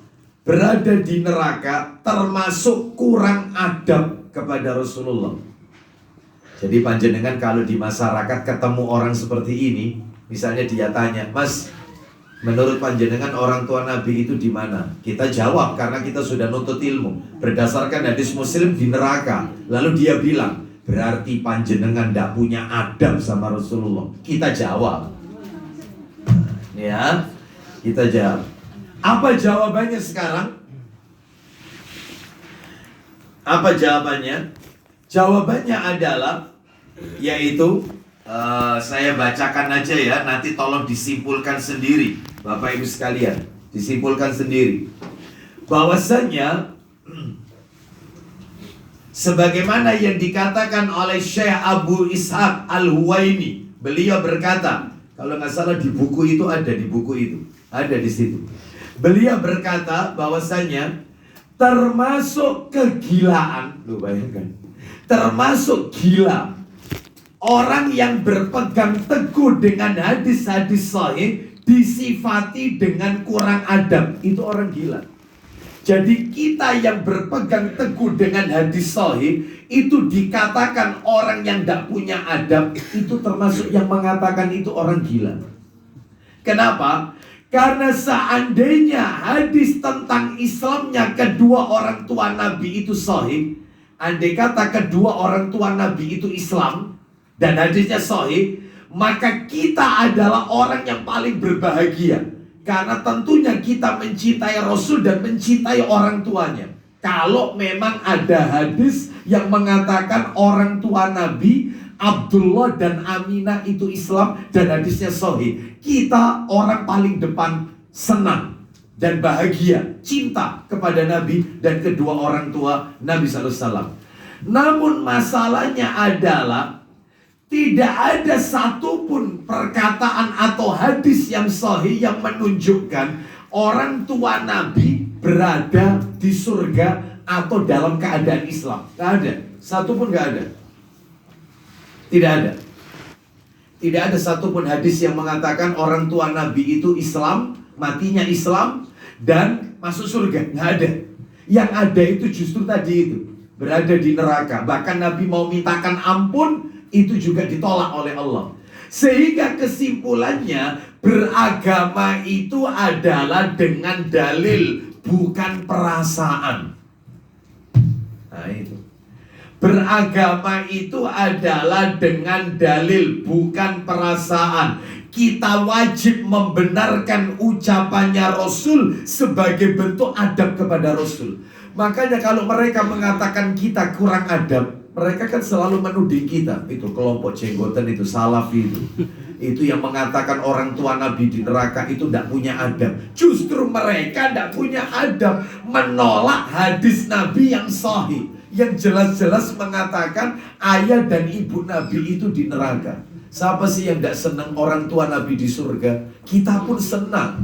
berada di neraka termasuk kurang adab kepada Rasulullah. Jadi panjenengan kalau di masyarakat ketemu orang seperti ini, misalnya dia tanya, "Mas, menurut panjenengan orang tua Nabi itu di mana?" Kita jawab karena kita sudah nuntut ilmu berdasarkan hadis Muslim di neraka. Lalu dia bilang, "Berarti panjenengan tidak punya adab sama Rasulullah." Kita jawab. Ya, kita jawab. Apa jawabannya sekarang? Apa jawabannya? Jawabannya adalah yaitu saya bacakan aja ya, nanti tolong disimpulkan sendiri Bapak Ibu sekalian, disimpulkan sendiri bahwasanya sebagaimana yang dikatakan oleh Syekh Abu Ishaq Al-Huwaini, beliau berkata, kalau nggak salah di buku itu ada, di buku itu ada di situ. Beliau berkata bahwasanya termasuk kegilaan, lu bayangkan, termasuk gila orang yang berpegang teguh dengan hadis-hadis sahih disifati dengan kurang adab, itu orang gila. Jadi kita yang berpegang teguh dengan hadis sahih itu dikatakan orang yang tidak punya adab, itu termasuk yang mengatakan itu orang gila. Kenapa? Karena seandainya hadis tentang Islamnya kedua orang tua Nabi itu sahih, andai kata kedua orang tua Nabi itu Islam dan hadisnya sahih, maka kita adalah orang yang paling berbahagia. Karena tentunya kita mencintai Rasul dan mencintai orang tuanya. Kalau memang ada hadis yang mengatakan orang tua Nabi Abdullah dan Aminah itu Islam dan hadisnya sahih, kita orang paling depan senang dan bahagia, cinta kepada Nabi dan kedua orang tua Nabi SAW. Namun masalahnya adalah tidak ada satupun perkataan atau hadis yang sahih yang menunjukkan orang tua Nabi berada di surga atau dalam keadaan Islam. Nggak ada. Satu pun nggak ada. Tidak ada. Tidak ada satupun hadis yang mengatakan orang tua Nabi itu Islam, matinya Islam, dan masuk surga. Nggak ada. Yang ada itu justru tadi itu, berada di neraka. Bahkan Nabi mau mintakan ampun, itu juga ditolak oleh Allah. Sehingga kesimpulannya, beragama itu adalah dengan dalil, bukan perasaan. Nah itu. Beragama itu adalah dengan dalil, bukan perasaan. Kita wajib membenarkan ucapannya Rasul sebagai bentuk adab kepada Rasul. Makanya kalau mereka mengatakan kita kurang adab, mereka kan selalu menuding kita. Itu kelompok jenggotan, itu Salafi itu yang mengatakan orang tua Nabi di neraka itu tidak punya adab. Justru mereka tidak punya adab, menolak hadis Nabi yang sahih, yang jelas-jelas mengatakan ayah dan ibu Nabi itu di neraka. Siapa sih yang tidak senang orang tua Nabi di surga? Kita pun senang.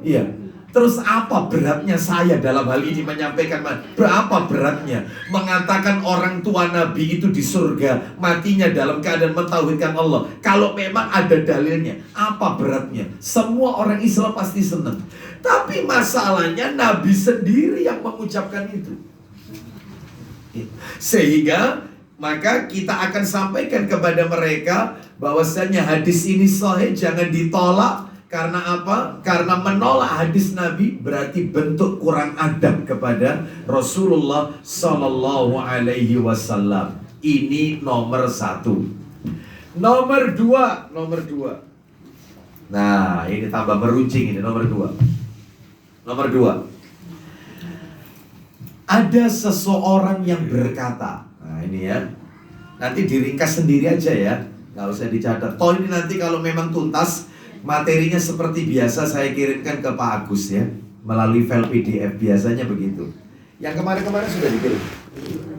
Iya. Terus apa beratnya saya dalam hal ini menyampaikan? Berapa beratnya mengatakan orang tua Nabi itu di surga, matinya dalam keadaan mentauhidkan Allah? Kalau memang ada dalilnya, apa beratnya? Semua orang Islam pasti senang. Tapi masalahnya Nabi sendiri yang mengucapkan itu. Sehingga maka kita akan sampaikan kepada mereka bahwasanya hadis ini sahih, jangan ditolak. Karena apa? Karena menolak hadis Nabi berarti bentuk kurang adab kepada Rasulullah Sallallahu Alaihi Wasallam. Ini nomor 1. Nomor 2. Nah, ini tambah meruncing ini nomor 2. Nomor 2. Ada seseorang yang berkata, nah ini ya, nanti diringkas sendiri aja ya, nggak usah dicatat. Toh ini nanti kalau memang tuntas, materinya seperti biasa saya kirimkan ke Pak Agus ya, melalui file PDF, biasanya begitu. Yang kemarin-kemarin sudah dikirim.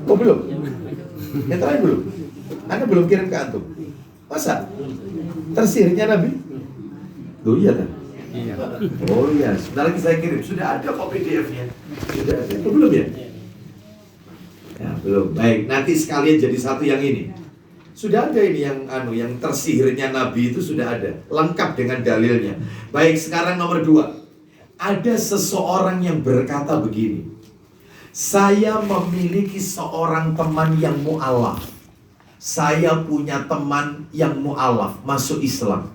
Oh belum? Yang terakhir belum? Anda belum kirim ke antum? Masa? Tersihirnya Nabi? Loh iya kan? Oh iya, sebentar lagi saya kirim. Sudah ada kok PDF-nya. Sudah ada. Oh, belum ya? Ya, belum. Baik, nanti sekalian jadi satu yang ini. Sudah ada ini yang tersihirnya Nabi itu sudah ada, lengkap dengan dalilnya. Baik, sekarang nomor 2. Ada seseorang yang berkata begini, saya memiliki seorang teman yang mu'alaf. Saya punya teman yang mu'alaf, masuk Islam.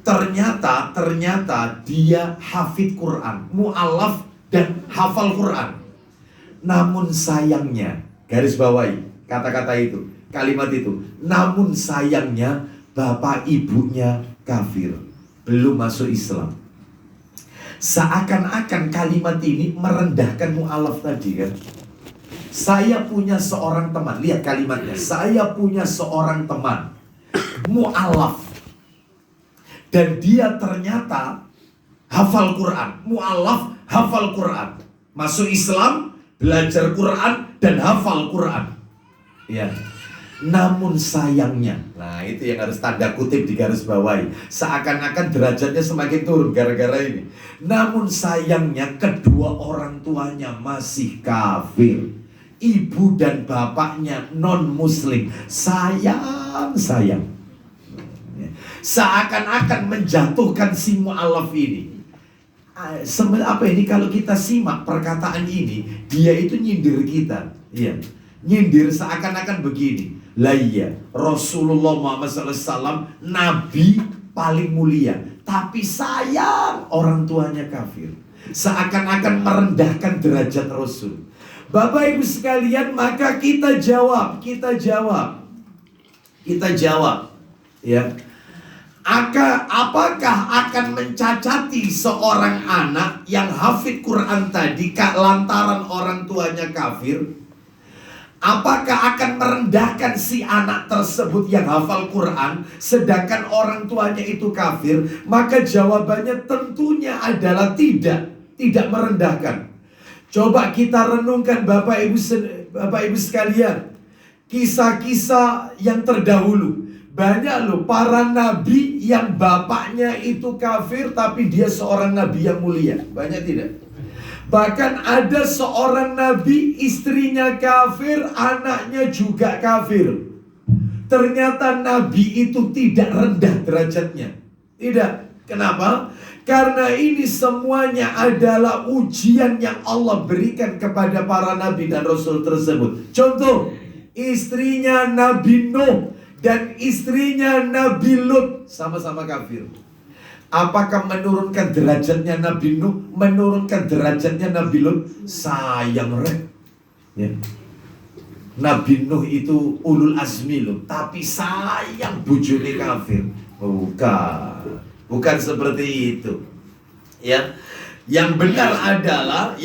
Ternyata dia hafid Quran, mu'alaf dan hafal Quran. Namun sayangnya, garis bawahi kata-kata itu, kalimat itu. Namun sayangnya bapak ibunya kafir, belum masuk Islam. Seakan-akan kalimat ini merendahkan mu'alaf tadi kan. Saya punya seorang teman, lihat kalimatnya. Saya punya seorang teman mu'alaf, dan dia ternyata hafal Quran. Mu'alaf hafal Quran, masuk Islam, belajar Quran dan hafal Quran. Ya. Namun sayangnya, nah itu yang harus tanda kutip di garis bawahi. Seakan-akan derajatnya semakin turun gara-gara ini. Namun sayangnya kedua orang tuanya masih kafir. Ibu dan bapaknya non-muslim. Sayang. Seakan-akan menjatuhkan si mu'alaf ini. Apa ini kalau kita simak perkataan ini, dia itu nyindir kita. Iya. Nyindir seakan-akan begini. Lah iya, Rasulullah Muhammad SAW Nabi paling mulia, tapi sayang orang tuanya kafir. Seakan-akan merendahkan derajat Rasul. Bapak Ibu sekalian, maka kita jawab. Ya. Apakah akan mencacati seorang anak yang hafid Quran tadi lantaran orang tuanya kafir? Apakah akan merendahkan si anak tersebut yang hafal Quran sedangkan orang tuanya itu kafir? Maka jawabannya tentunya adalah tidak merendahkan. Coba kita renungkan Bapak Ibu sekalian, kisah-kisah yang terdahulu. Banyak loh para nabi yang bapaknya itu kafir tapi dia seorang nabi yang mulia. Banyak tidak? Bahkan ada seorang nabi istrinya kafir, anaknya juga kafir. Ternyata nabi itu tidak rendah derajatnya. Tidak. Kenapa? Karena ini semuanya adalah ujian yang Allah berikan kepada para nabi dan rasul tersebut. Contoh, istrinya Nabi Nuh dan istrinya Nabi Lut sama-sama kafir. Apakah menurunkan derajatnya Nabi Nuh, menurunkan derajatnya Nabi Lut? Sayang rek. Ya. Nabi Nuh itu ulul azmi loh, tapi sayang bujune kafir. Bukan seperti itu. Ya. Yang benar adalah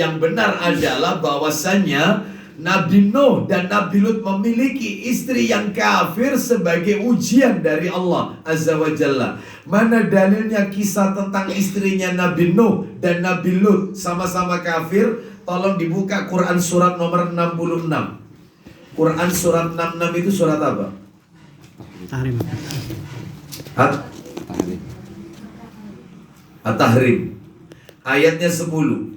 bahwasannya Nabi Nuh dan Nabi Lut memiliki istri yang kafir sebagai ujian dari Allah Azza wa Jalla. Mana dalilnya kisah tentang istrinya Nabi Nuh dan Nabi Lut sama-sama kafir? Tolong dibuka Quran surat nomor 66. Quran surat 66 itu surat apa? Tahrim. At-Tahrim. Ayatnya 10.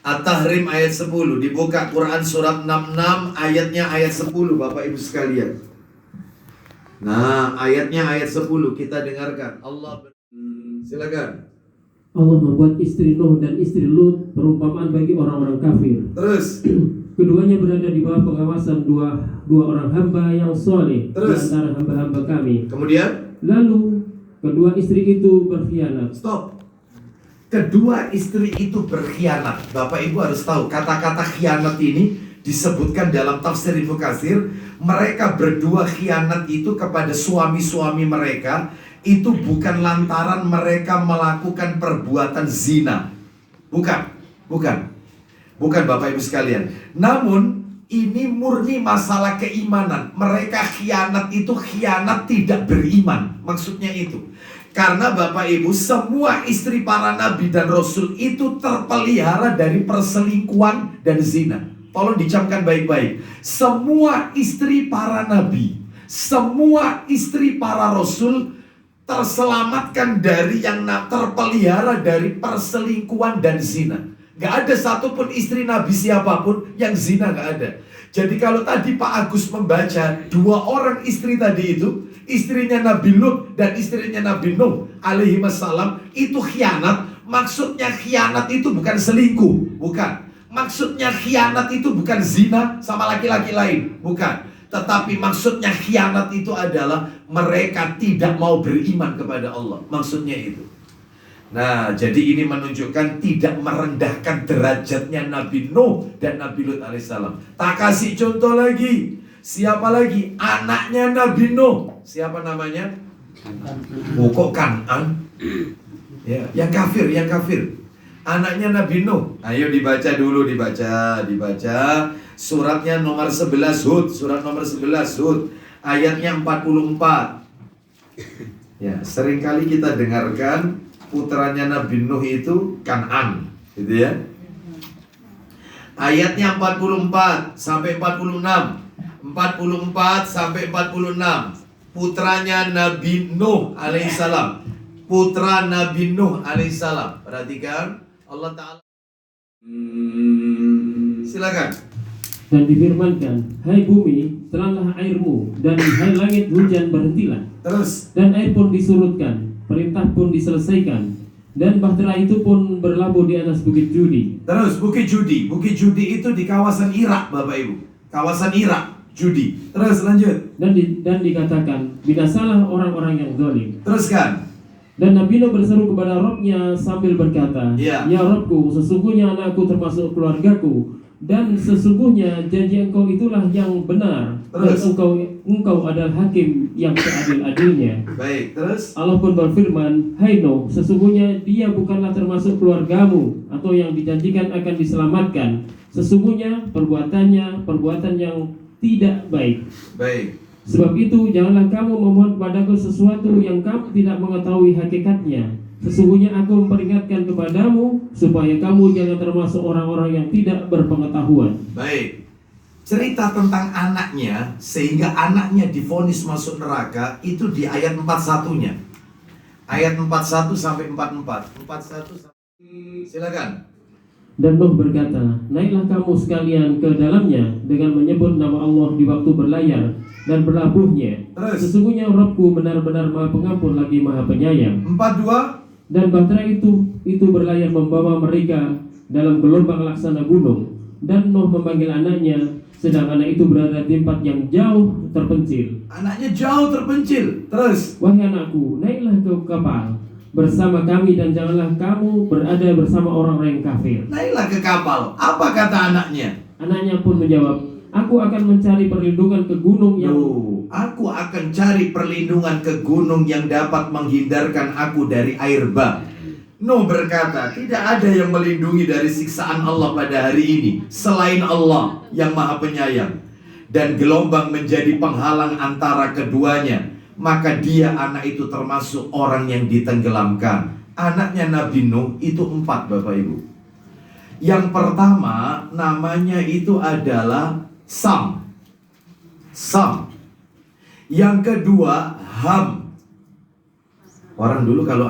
At-Tahrim ayat 10. Dibuka Quran surat 66 ayatnya ayat 10 Bapak Ibu sekalian. Nah, ayatnya ayat 10 kita dengarkan. Silakan. Allah membuat istri Nuh dan istri Lut perumpamaan bagi orang-orang kafir. Terus. Keduanya berada di bawah pengawasan dua orang hamba yang soleh di antara hamba-hamba kami. Kemudian? Lalu kedua istri itu berkhianat. Stop. Kedua istri itu berkhianat. Bapak Ibu harus tahu kata-kata khianat ini disebutkan dalam tafsir Ibnu Katsir. Mereka berdua khianat itu kepada suami-suami mereka. Itu bukan lantaran mereka melakukan perbuatan zina. Bukan Bapak Ibu sekalian. Namun ini murni masalah keimanan. Mereka khianat itu khianat tidak beriman. Maksudnya itu. Karena Bapak Ibu, semua istri para nabi dan rasul itu terpelihara dari perselingkuhan dan zina. Tolong dicamkan baik-baik. Semua istri para nabi, semua istri para rasul terselamatkan dari yang terpelihara dari perselingkuhan dan zina. Gak ada satupun istri nabi siapapun yang zina, gak ada. Jadi kalau tadi Pak Agus membaca 2 orang istri tadi itu, istrinya Nabi Lut dan istrinya Nabi Nuh alaihi wassalam, itu khianat. Maksudnya khianat itu bukan selingkuh, bukan. Maksudnya khianat itu bukan zina sama laki-laki lain, bukan. Tetapi maksudnya khianat itu adalah mereka tidak mau beriman kepada Allah. Maksudnya itu. Nah, jadi ini menunjukkan tidak merendahkan derajatnya Nabi Nuh dan Nabi Lut alaihissalam. Tak kasih contoh lagi. Siapa lagi? Anaknya Nabi Nuh. Siapa namanya? Kok Kan'an? Ya, yang kafir. Anaknya Nabi Nuh. Ayo dibaca dulu, dibaca. Suratnya nomor 11 Hud, surat nomor 11 Hud, ayatnya 44. Ya, seringkali kita dengarkan putranya Nabi Nuh itu Kan'an, gitu ya. Ayatnya 44 sampai 46. 44 sampai 46. Putranya Nabi Nuh alaihissalam. Putra Nabi Nuh alaihissalam. Perhatikan Allah Ta'ala. Silakan. Dan difirmankan, hai bumi, teranglah airmu, dan hai langit, hujan berhentilah. Terus. Dan air pun disurutkan, perintah pun diselesaikan, dan bahtera itu pun berlabuh di atas Bukit Judi. Terus Bukit Judi. Bukit Judi itu di kawasan Irak, Bapak Ibu. Kawasan Irak, Judi. Terus lanjut. Dan dikatakan, binasalah orang-orang yang zalim. Teruskan. Dan Nabi Nuh berseru kepada Robnya sambil berkata, Ya Robku, sesungguhnya anakku termasuk keluargaku, dan sesungguhnya janji engkau itulah yang benar. Terus. Dan engkau adalah hakim yang seadil-adilnya. Baik, terus. Allah pun berfirman, hai Nuh, sesungguhnya dia bukanlah termasuk keluargamu atau yang dijanjikan akan diselamatkan. Sesungguhnya perbuatannya perbuatan yang tidak baik. Baik. Sebab itu janganlah kamu memohon kepadaku sesuatu yang kamu tidak mengetahui hakikatnya. Sesungguhnya aku memperingatkan kepadamu supaya kamu jangan termasuk orang-orang yang tidak berpengetahuan. Baik. cerita tentang anaknya sehingga anaknya divonis masuk neraka itu di ayat 41-nya. Ayat 41 sampai 44. 41 sampai... Silakan. Dan Nuh berkata, naiklah kamu sekalian ke dalamnya dengan menyebut nama Allah di waktu berlayar dan berlabuhnya. Terus. Sesungguhnya Rabbku benar-benar Maha Pengampun lagi Maha Penyayang. 42. Dan bahtera itu berlayar membawa mereka dalam gelombang laksana gunung. Dan Nuh memanggil anaknya, sedang anak itu berada di tempat yang jauh terpencil. Anaknya jauh terpencil. Terus. Wahai anakku, naiklah ke kapal bersama kami dan janganlah kamu berada bersama orang-orang yang kafir. Naiklah ke kapal. Apa kata anaknya? Anaknya pun menjawab, aku akan mencari perlindungan ke gunung yang... Aku akan cari perlindungan ke gunung yang dapat menghindarkan aku dari air bah. Nuh berkata, tidak ada yang melindungi dari siksaan Allah pada hari ini selain Allah yang Maha Penyayang. Dan gelombang menjadi penghalang antara keduanya. Maka dia, anak itu, termasuk orang yang ditenggelamkan. Anaknya Nabi Nuh itu 4, Bapak Ibu. Yang pertama namanya itu adalah Sam. Sam. Yang kedua Ham. Orang dulu kalau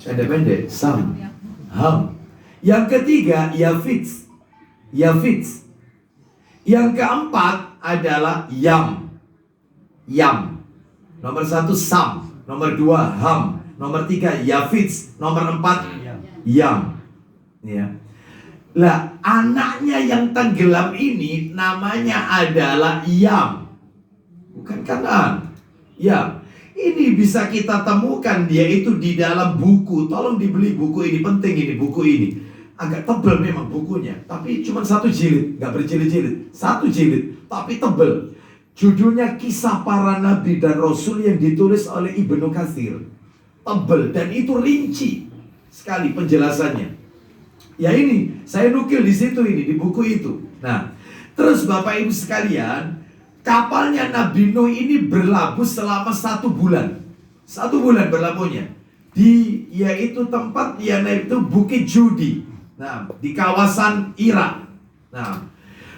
pendek-pendek, Sam, Ham. Yang ketiga Yafits. Yafits. Yang keempat adalah Yam. Yam. Nomor 1 Sam, nomor 2 Ham, nomor 3 Yafits, nomor 4 Yam. Ya. Lah, anaknya yang tenggelam ini namanya adalah Yam. Bukan Kanaan. Yam. Ini bisa kita temukan dia itu di dalam buku. Tolong dibeli buku ini, penting ini buku ini. Agak tebal memang bukunya, tapi cuma 1 jilid, nggak berjilid-jilid. 1 jilid, tapi tebal. Judulnya Kisah Para Nabi dan Rasul yang ditulis oleh Ibnu Katsir. Tebal dan itu rinci sekali penjelasannya. Ya ini, saya nukil di situ ini, di buku itu. Nah, terus Bapak Ibu sekalian, kapalnya Nabi Nuh ini berlabuh selama 1 bulan. 1 bulan berlabuhnya. Yaitu tempat yaitu Bukit Judi. Nah, di kawasan Irak. Nah,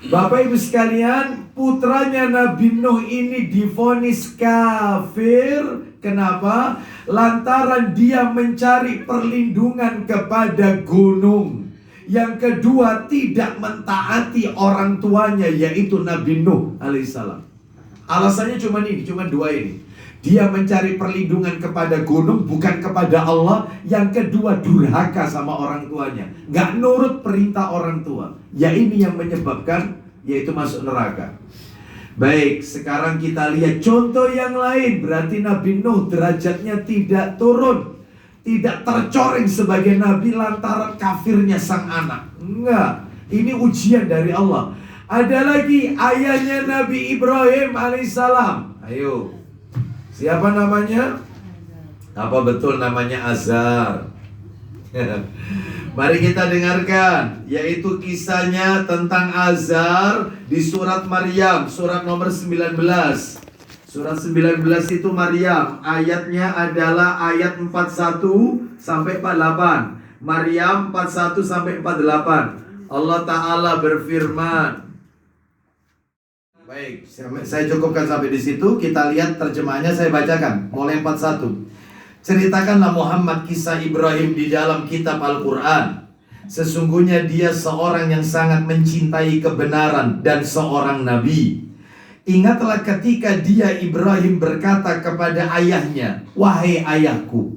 Bapak Ibu sekalian, putranya Nabi Nuh ini divonis kafir. Kenapa? Lantaran dia mencari perlindungan kepada gunung. Yang kedua, tidak mentaati orang tuanya, yaitu Nabi Nuh alaihissalam. Alasannya cuma 2 ini. Dia mencari perlindungan kepada gunung, bukan kepada Allah. Yang kedua, durhaka sama orang tuanya, nggak nurut perintah orang tua. Ya ini yang menyebabkan yaitu masuk neraka. Baik, sekarang kita lihat contoh yang lain. Berarti Nabi Nuh derajatnya tidak turun, tidak tercoreng sebagai nabi lantaran kafirnya sang anak. Enggak, ini ujian dari Allah. Ada lagi ayahnya Nabi Ibrahim alaihissalam. Ayo, siapa namanya? Apa betul namanya Azar? Mari kita dengarkan, yaitu kisahnya tentang Azar di surat Maryam, surat nomor 19. Surat 19 itu Maryam, ayatnya adalah ayat 41 sampai 48. Maryam 41 sampai 48. Allah Ta'ala berfirman. Baik, saya cukupkan sampai di situ. Kita lihat terjemahannya, saya bacakan mulai 41. Ceritakanlah Muhammad kisah Ibrahim di dalam kitab Al-Quran. Sesungguhnya dia seorang yang sangat mencintai kebenaran dan seorang nabi. Ingatlah ketika dia Ibrahim berkata kepada ayahnya, wahai ayahku,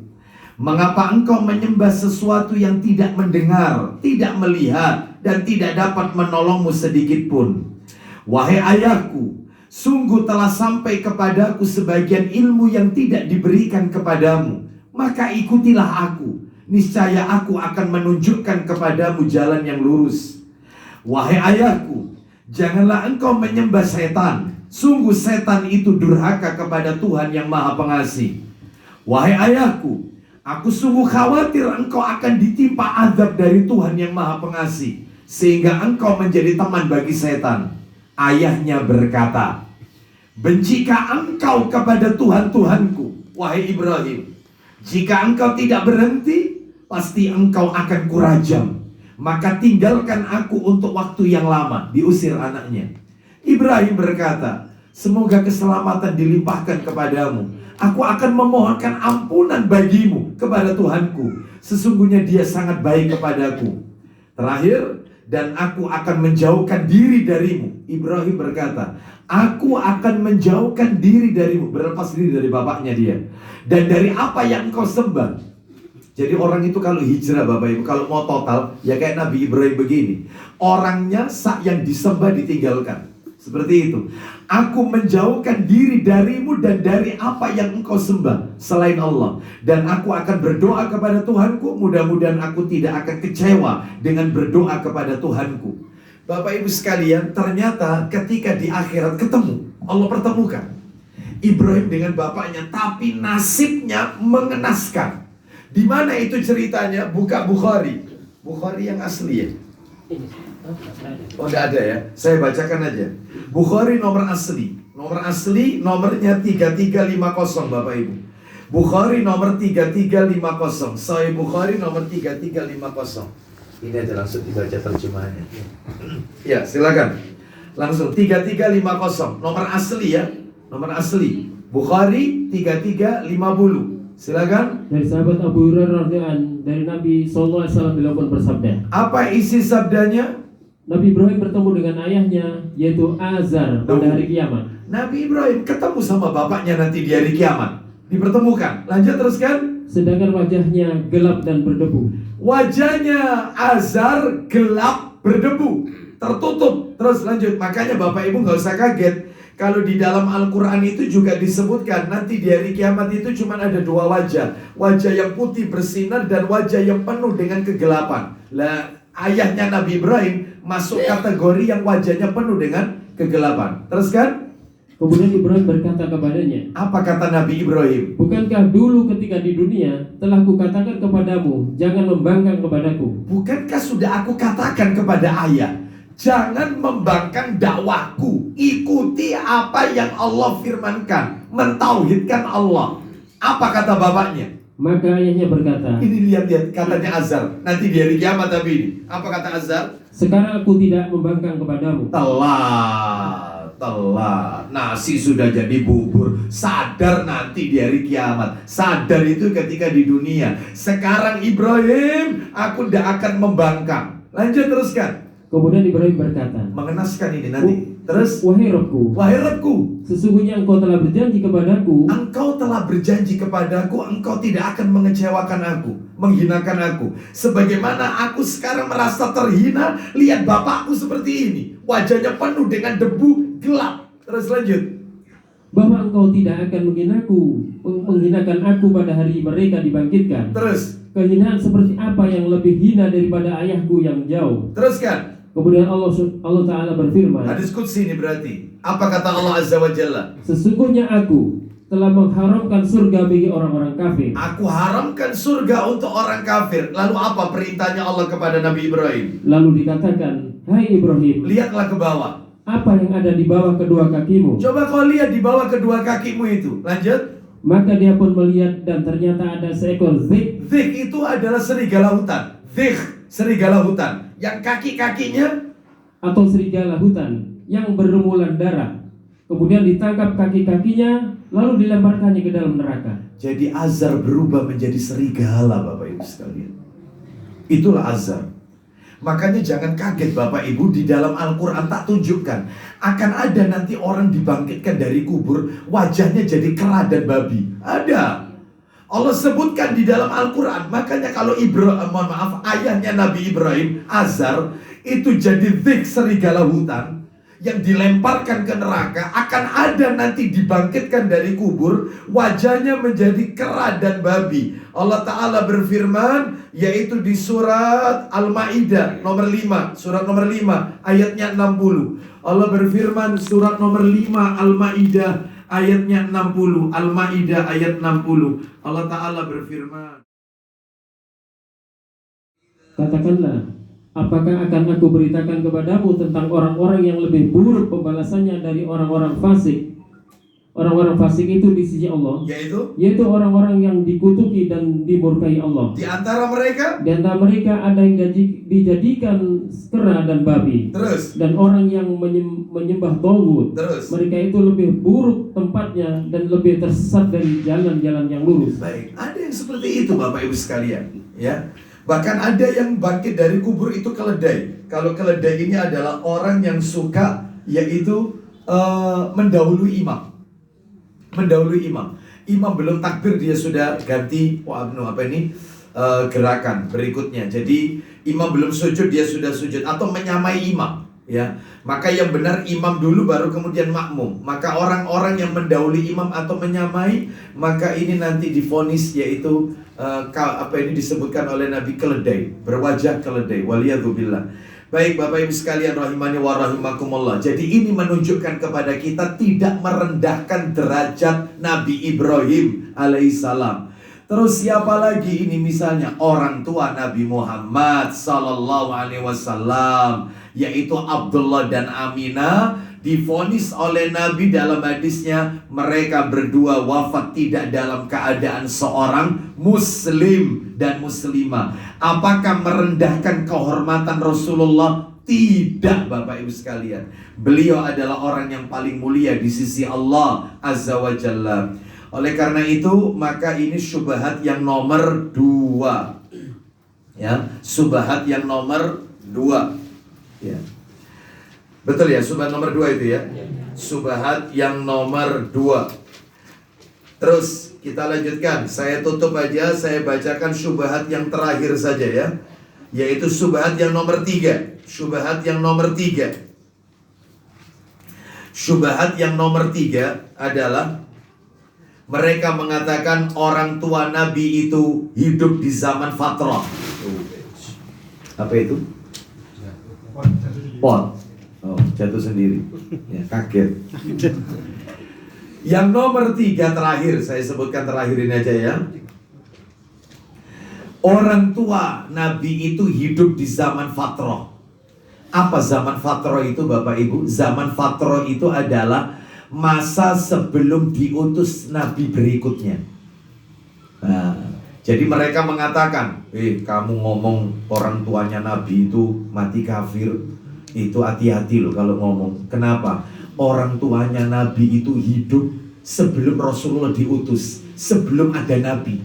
mengapa engkau menyembah sesuatu yang tidak mendengar, tidak melihat, dan tidak dapat menolongmu sedikit pun? Wahai ayahku, sungguh telah sampai kepadaku sebagian ilmu yang tidak diberikan kepadamu. Maka ikutilah aku, niscaya aku akan menunjukkan kepadamu jalan yang lurus. Wahai ayahku, janganlah engkau menyembah setan. Sungguh setan itu durhaka kepada Tuhan yang Maha Pengasih. Wahai ayahku, aku sungguh khawatir engkau akan ditimpa azab dari Tuhan yang Maha Pengasih, sehingga engkau menjadi teman bagi setan. Ayahnya berkata, bencikah engkau kepada Tuhan-Tuhanku, wahai Ibrahim? Jika engkau tidak berhenti, pasti engkau akan kurajam. maka tinggalkan aku untuk waktu yang lama. Diusir anaknya. Ibrahim berkata, semoga keselamatan dilimpahkan kepadamu. Aku akan memohonkan ampunan bagimu kepada Tuhanku. Sesungguhnya dia sangat baik kepadaku. Terakhir, dan aku akan menjauhkan diri darimu. Ibrahim berkata, aku akan menjauhkan diri darimu. Berlepas diri dari bapaknya dia. Dan dari apa yang engkau sembah. Jadi orang itu kalau hijrah Bapak Ibu, kalau mau total, ya kayak Nabi Ibrahim begini. Orangnya yang disembah ditinggalkan. Seperti itu. Aku menjauhkan diri darimu dan dari apa yang engkau sembah selain Allah. Dan aku akan berdoa kepada Tuhanku. Mudah-mudahan aku tidak akan kecewa dengan berdoa kepada Tuhanku. Bapak Ibu sekalian, ternyata ketika di akhirat ketemu, Allah pertemukan Ibrahim dengan bapaknya. Tapi nasibnya mengenaskan. Di mana itu ceritanya? Buka Bukhari. Bukhari yang asli ya? Oh, tidak ada ya? Saya bacakan aja. Bukhari nomor asli. Nomor asli nomornya 3350 Bapak Ibu. Bukhari nomor 3350. Sahih Bukhari nomor 3350. Ini aja langsung dibaca terjemahannya. Ya, silakan. Langsung 3350. Nomor asli ya. Nomor asli. Bukhari 3350. Silakan. Dari sahabat Abu Hurairah radhiyallahu dari Nabi sallallahu alaihi wasallam beliau pun bersabda. Apa isi sabdanya? Nabi Ibrahim bertemu dengan ayahnya yaitu Azar pada hari kiamat. Nabi Ibrahim ketemu sama bapaknya nanti di hari kiamat. Dipertemukan. Lanjut teruskan. Sedangkan wajahnya gelap dan berdebu. Wajahnya Azar gelap berdebu, tertutup. Terus lanjut. Makanya Bapak Ibu nggak usah kaget. Kalau di dalam Al-Quran itu juga disebutkan nanti di hari kiamat itu cuma ada dua wajah. Wajah yang putih bersinar dan wajah yang penuh dengan kegelapan. Lah, ayahnya Nabi Ibrahim masuk kategori yang wajahnya penuh dengan kegelapan. Terus kan? Kemudian Ibrahim berkata kepadanya, apa kata Nabi Ibrahim? bukankah dulu ketika di dunia telah kukatakan kepadamu, jangan membangkang kepadaku? Bukankah sudah aku katakan kepada ayah, jangan membangkang dakwahku. Ikuti apa yang Allah firmankan. Mentauhidkan Allah. Apa kata bapaknya? Maka ayahnya berkata, ini lihat-lihat katanya Azar. Nanti di hari kiamat tapi ini. Apa kata Azar? sekarang aku tidak membangkang kepadamu. Telat. Nasi sudah jadi bubur. Sadar nanti di hari kiamat. Sadar itu ketika di dunia. Sekarang Ibrahim, aku tidak akan membangkang. Lanjut teruskan. Kemudian Ibrahim berkata, mengenaskan ini nanti. Terus, wahai Rabbku, sesungguhnya engkau telah berjanji kepadaku. Engkau telah berjanji kepadaku, engkau tidak akan mengecewakan aku, menghinakan aku. Sebagaimana aku sekarang merasa terhina, lihat bapakku seperti ini. Wajahnya penuh dengan debu, gelap. Terus lanjut. Bahwa engkau tidak akan menghinakan aku pada hari mereka dibangkitkan. Terus. Kehinaan seperti apa yang lebih hina daripada ayahku yang jauh? Teruskan. Kemudian Allah Ta'ala berfirman, hadis qudsi ini berarti. Apa kata Allah Azza wa Jalla? sesungguhnya aku telah mengharamkan surga bagi orang-orang kafir. Aku haramkan surga untuk orang kafir. Lalu apa perintahnya Allah kepada Nabi Ibrahim? Lalu dikatakan, hai Ibrahim, lihatlah ke bawah. Apa yang ada di bawah kedua kakimu? Coba kau lihat di bawah kedua kakimu itu. Lanjut. Maka dia pun melihat dan ternyata ada seekor zik. Zik itu adalah serigala hutan. Zik, serigala hutan. Yang kaki-kakinya atau serigala hutan yang berumulan darah. Kemudian ditangkap kaki-kakinya lalu dilemparkannya ke dalam neraka. Jadi Azar berubah menjadi serigala Bapak Ibu sekalian. Itulah Azar. Makanya jangan kaget Bapak Ibu, di dalam Al-Quran tak tunjukkan akan ada nanti orang dibangkitkan dari kubur, wajahnya jadi kera dan babi. Ada. Allah sebutkan di dalam Al-Quran. Makanya kalau ayahnya Nabi Ibrahim, Azar, itu jadi zik, serigala hutan yang dilemparkan ke neraka, akan ada nanti dibangkitkan dari kubur, wajahnya menjadi kera dan babi. Allah Ta'ala berfirman, yaitu di surat Al-Ma'idah nomor 5, surat nomor 5 ayatnya 60. Allah berfirman, surat nomor 5 Al-Ma'idah ayatnya 60. Al-Ma'idah ayat 60. Allah Ta'ala berfirman, katakanlah, apakah akan aku beritakan kepadamu tentang orang-orang yang lebih buruk pembalasannya dari orang-orang fasik? orang-orang fasik itu di sisi Allah, yaitu orang-orang yang dikutuki dan dimurkai Allah. Di antara mereka ada yang dijadikan kera dan babi. Terus. Dan orang yang menyembah Tauhid. Mereka itu lebih buruk tempatnya dan lebih tersesat dari jalan-jalan yang lurus. Baik, ada yang seperti itu Bapak Ibu sekalian, ya. Bahkan ada yang bangkit dari kubur itu keledai. Kalau keledai ini adalah orang yang suka yaitu mendahului imam. Imam belum takbir dia sudah ganti gerakan berikutnya. Jadi imam belum sujud dia sudah sujud atau menyamai imam, ya. Maka yang benar imam dulu baru kemudian makmum. Maka orang-orang yang mendahului imam atau menyamai, maka ini nanti divonis yaitu ini disebutkan oleh Nabi keledai, berwajah keledai. Waliyadzubillah. Baik Bapak Ibu sekalian rahimani wa rahimakumullah. Jadi ini menunjukkan kepada kita tidak merendahkan derajat Nabi Ibrahim alaihissalam. Terus siapa lagi ini, misalnya orang tua Nabi Muhammad sallallahu alaihi wasallam, yaitu Abdullah dan Aminah, divonis oleh Nabi dalam hadisnya mereka berdua wafat tidak dalam keadaan seorang muslim dan muslimah. Apakah merendahkan kehormatan Rasulullah? Tidak Bapak Ibu sekalian. Beliau adalah orang yang paling mulia di sisi Allah Azza wa Jalla. Oleh karena itu maka ini syubhat yang nomor 2, ya, syubhat yang nomor 2, ya. Betul ya, syubhat nomor 2 itu ya. Syubhat yang nomor 2. Terus kita lanjutkan. Saya tutup aja, saya bacakan syubhat yang terakhir saja ya. Yaitu syubhat yang nomor 3. Syubhat yang nomor 3. Syubhat yang nomor 3 adalah mereka mengatakan orang tua Nabi itu hidup di zaman fatrah. Apa itu? Pot. Oh, jatuh sendiri. Ya, kaget. Yang nomor 3 terakhir, saya sebutkan terakhir ini aja ya. Orang tua Nabi itu hidup di zaman fatrah. Apa zaman fatrah itu Bapak Ibu? Zaman fatrah itu adalah masa sebelum diutus Nabi berikutnya. Nah, jadi mereka mengatakan, kamu ngomong orang tuanya Nabi itu mati kafir, itu hati-hati loh kalau ngomong. Kenapa? Orang tuanya Nabi itu hidup sebelum Rasulullah diutus, sebelum ada Nabi.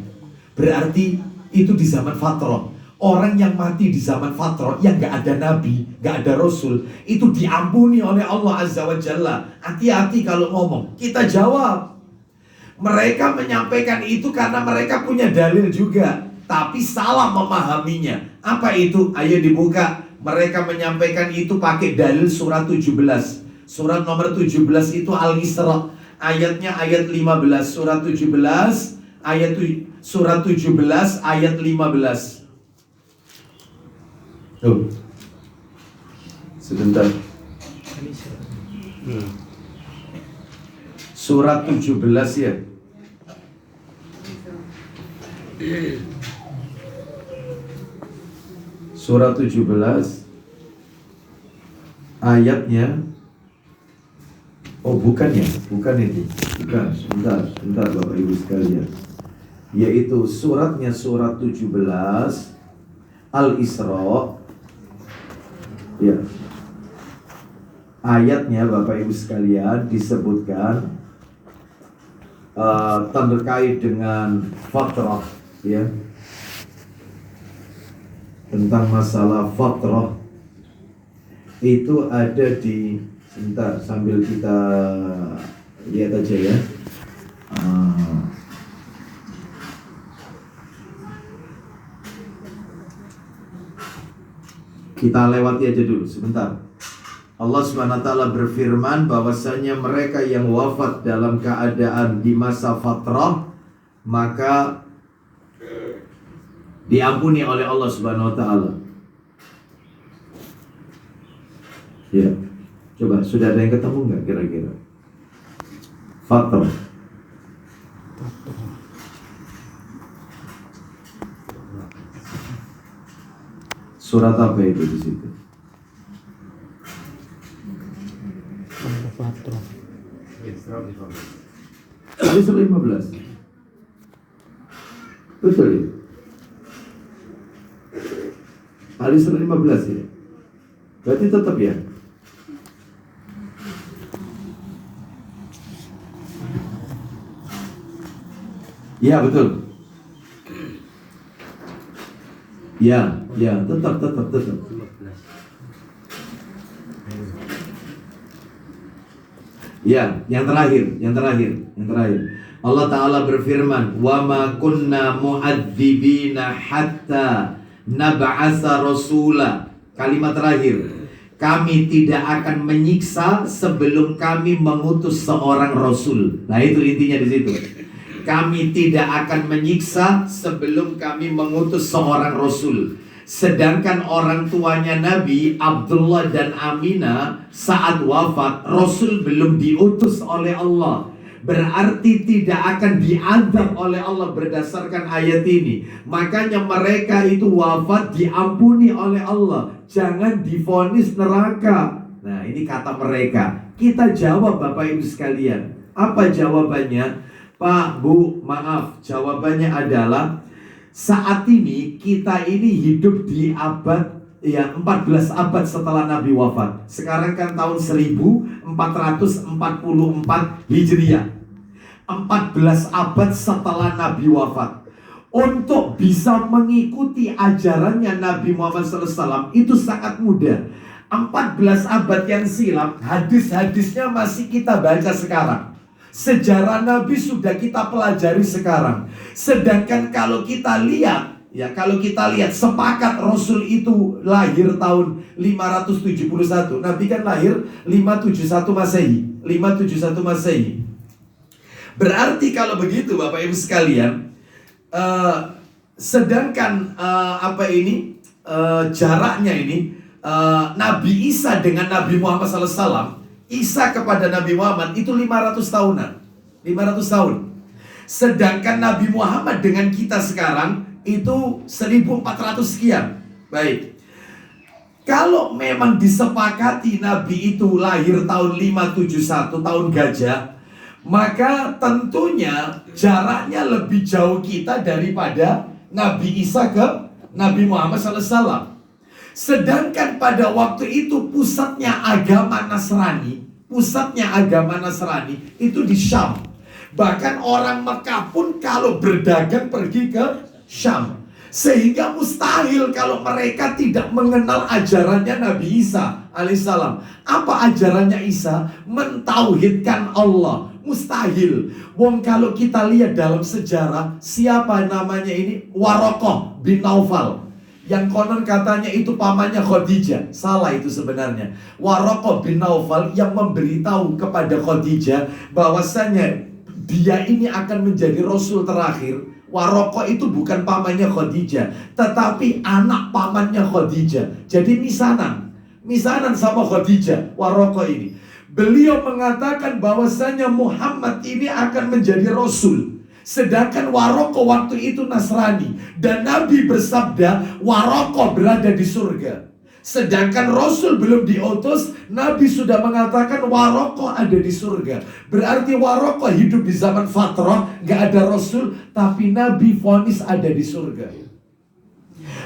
Berarti itu di zaman fatrah. Orang yang mati di zaman fatrah, yang gak ada Nabi, gak ada Rasul, itu diampuni oleh Allah Azza wa Jalla. Hati-hati kalau ngomong. Kita jawab. Mereka menyampaikan itu karena mereka punya dalil juga, tapi salah memahaminya. Apa itu? Ayo dibuka. Mereka menyampaikan itu pakai dalil surat 17. Surat nomor 17 itu Al-Isra. Ayatnya ayat 15. Surat 17 ayat 15. Tuh. Sebentar. Surat 17 ya. Surat 17 ayatnya. Oh bukan ya, bukan ini. Bukan, sebentar Bapak Ibu sekalian. Yaitu suratnya surat 17 Al-Isra. Ya. Ayatnya Bapak Ibu sekalian disebutkan terkait dengan fatrah, ya. Tentang masalah fatrah itu ada di, sebentar sambil kita lihat aja ya. Kita lewati aja dulu sebentar. Allah SWT berfirman bahwasanya mereka yang wafat dalam keadaan di masa fatrah maka diampuni oleh Allah SWT. Ya, coba sudah ada yang ketemu nggak kira-kira? Fatrah. Surat apa itu di situ? Ali 15. Betul ya? Ali 15 ya? Berarti tetap ya? Ya betul. Ya, tetap. Ya, yang terakhir. Allah Ta'ala berfirman, "Wa ma kunna mu'adzibina hatta nab'asa rasula." Kalimat terakhir, kami tidak akan menyiksa sebelum kami mengutus seorang rasul. Nah, itu intinya di situ. Kami tidak akan menyiksa sebelum kami mengutus seorang rasul. Sedangkan orang tuanya Nabi Abdullah dan Aminah saat wafat, rasul belum diutus oleh Allah. Berarti tidak akan diadab oleh Allah berdasarkan ayat ini. Makanya mereka itu wafat diampuni oleh Allah, jangan divonis neraka. Nah, ini kata mereka. Kita jawab Bapak Ibu sekalian. Apa jawabannya? Pak, Bu, maaf, jawabannya adalah saat ini kita ini hidup di abad 14 abad setelah Nabi wafat. Sekarang kan tahun 1444 Hijriah. 14 abad setelah Nabi wafat. Untuk bisa mengikuti ajarannya Nabi Muhammad SAW itu sangat mudah. 14 abad yang silam, hadis-hadisnya masih kita baca sekarang. Sejarah Nabi sudah kita pelajari sekarang. Sedangkan kalau kita lihat, sepakat Rasul itu lahir tahun 571. Nabi kan lahir 571 Masehi. Berarti kalau begitu Bapak Ibu sekalian, sedangkan jaraknya ini, Nabi Isa dengan Nabi Muhammad SAW, Isa kepada Nabi Muhammad itu 500 tahunan. 500 tahun. Sedangkan Nabi Muhammad dengan kita sekarang itu 1400 sekian. Baik. Kalau memang disepakati Nabi itu lahir tahun 571, tahun gajah, maka tentunya jaraknya lebih jauh kita daripada Nabi Isa ke Nabi Muhammad SAW. Sedangkan pada waktu itu pusatnya agama Nasrani itu di Syam. Bahkan orang Mekah pun kalau berdagang pergi ke Syam. Sehingga mustahil kalau mereka tidak mengenal ajarannya Nabi Isa alaihissalam. Apa ajarannya Isa? Mentauhidkan Allah. Mustahil. Wong kalau kita lihat dalam sejarah, siapa namanya ini? Waraqah bin Naufal. Yang konon katanya itu pamannya Khadijah. Salah itu sebenarnya. Waraqah bin Naufal yang memberitahu kepada Khadijah bahwasanya dia ini akan menjadi rasul terakhir. Waraqah itu bukan pamannya Khadijah, tetapi anak pamannya Khadijah. Jadi misanan sama Khadijah, Waraqah ini. Beliau mengatakan bahwasanya Muhammad ini akan menjadi rasul. Sedangkan Waraqah waktu itu Nasrani. Dan Nabi bersabda, Waraqah berada di surga. Sedangkan Rasul belum diutus, Nabi sudah mengatakan Waraqah ada di surga. Berarti Waraqah hidup di zaman fatrah, gak ada Rasul, tapi Nabi vonis ada di surga.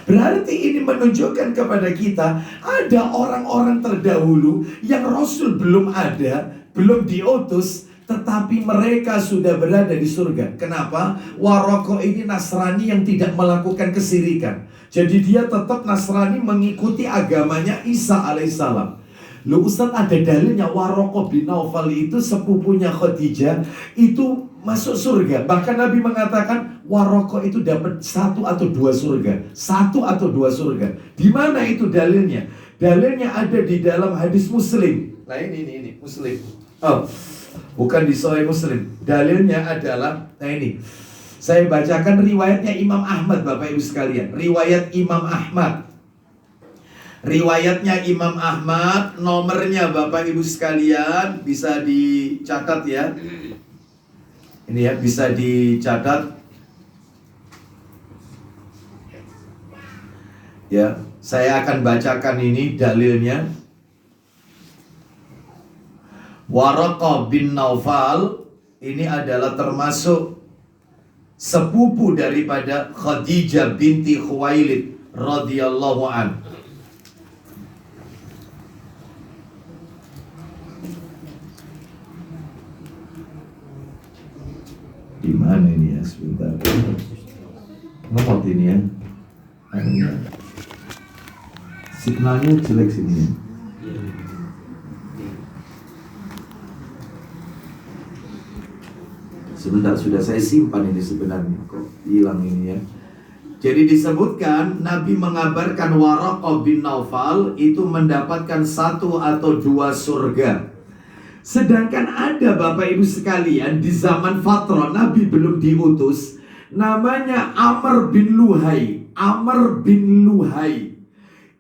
Berarti ini menunjukkan kepada kita, ada orang-orang terdahulu yang Rasul belum ada, belum diutus, tetapi mereka sudah berada di surga. Kenapa? Waraqah ini Nasrani yang tidak melakukan kesirikan. Jadi dia tetap Nasrani mengikuti agamanya Isa alaihissalam. Loh Ustaz, ada dalilnya Waraqah bin Naufal itu sepupunya Khadijah itu masuk surga. Bahkan Nabi mengatakan Waraqah itu dapat 1 atau 2 surga. 1 atau 2 surga. Di mana itu dalilnya? Dalilnya ada di dalam hadis Muslim. Nah ini Muslim. Oh, bukan di Sahih Muslim. Dalilnya adalah, nah ini, saya bacakan riwayatnya Imam Ahmad Bapak Ibu sekalian. Riwayat Imam Ahmad. Riwayatnya Imam Ahmad, nomornya Bapak Ibu sekalian bisa dicatat ya. Ini ya, bisa dicatat. Ya, saya akan bacakan ini dalilnya. Waraqah bin Naufal ini adalah termasuk sepupu daripada Khadijah binti Khuwailid radhiyallahu an. Di mana ini ya, sebentar. Ngemot ini ya. Anunya. Signalnya jelek sini ya. Sebentar, sudah saya simpan ini sebenarnya, kok hilang ini ya. Jadi disebutkan Nabi mengabarkan Waraqah bin Naufal itu mendapatkan 1 atau 2 surga. Sedangkan ada Bapak Ibu sekalian di zaman Fatrah Nabi belum diutus, namanya Amr bin Luhai. Amr bin Luhai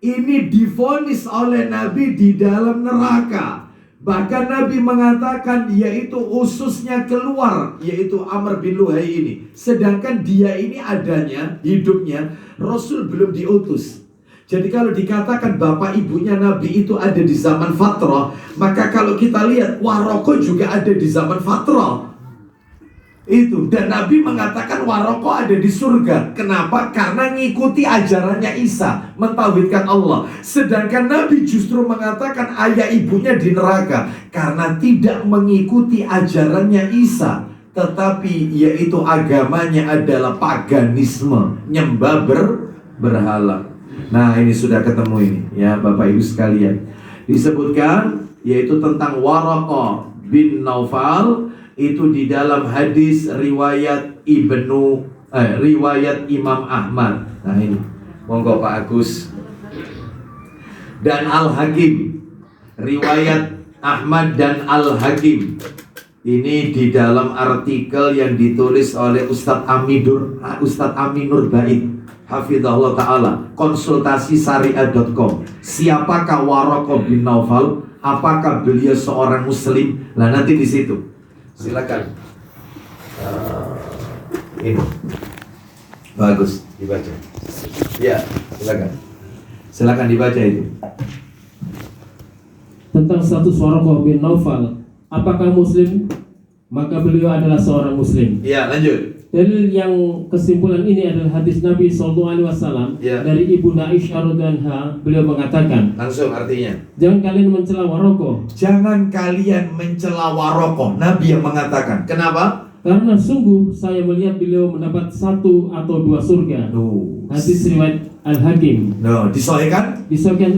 ini divonis oleh Nabi di dalam neraka. Bahkan Nabi mengatakan yaitu ususnya keluar, yaitu Amr bin Luhai ini. Sedangkan dia ini adanya, hidupnya Rasul belum diutus. Jadi kalau dikatakan bapak ibunya Nabi itu ada di zaman Fatrah, maka kalau kita lihat Waraqah juga ada di zaman Fatrah. Itu, dan Nabi mengatakan Waraqah ada di surga. Kenapa? Karena ngikuti ajarannya Isa, mentauhidkan Allah. Sedangkan Nabi justru mengatakan ayah ibunya di neraka karena tidak mengikuti ajarannya Isa, tetapi yaitu agamanya adalah paganisme, nyembah berhala. Nah, ini sudah ketemu ini ya Bapak Ibu sekalian. Disebutkan yaitu tentang Waraqah bin Naufal itu di dalam hadis riwayat riwayat Imam Ahmad. Nah ini, monggo Pak Agus. Dan Al-Hakim, riwayat Ahmad dan Al-Hakim. Ini di dalam artikel yang ditulis oleh Ustadz Aminur Bait, hafizahullah ta'ala, konsultasi syariah.com. Siapakah Waraqah bin Naufal? Apakah beliau seorang muslim? Nah nanti di situ. Silakan. Ini bagus dibaca. Ya, silakan. Silakan dibaca itu. Tentang status Waraqah bin Naufal, apakah muslim? Maka beliau adalah seorang muslim. Ya, lanjut. Dalil yang kesimpulan ini adalah hadis Nabi SAW Ya. dari Ibu Aisyah radhiyallahu anha. Beliau mengatakan, Langsung artinya. jangan kalian mencela Waraqah, Jangan kalian mencela Waraqah. Nabi yang mengatakan. Kenapa? karena sungguh saya melihat beliau mendapat 1 atau 2 surga. Hadis riwayat Al-Hakim. Disoalkan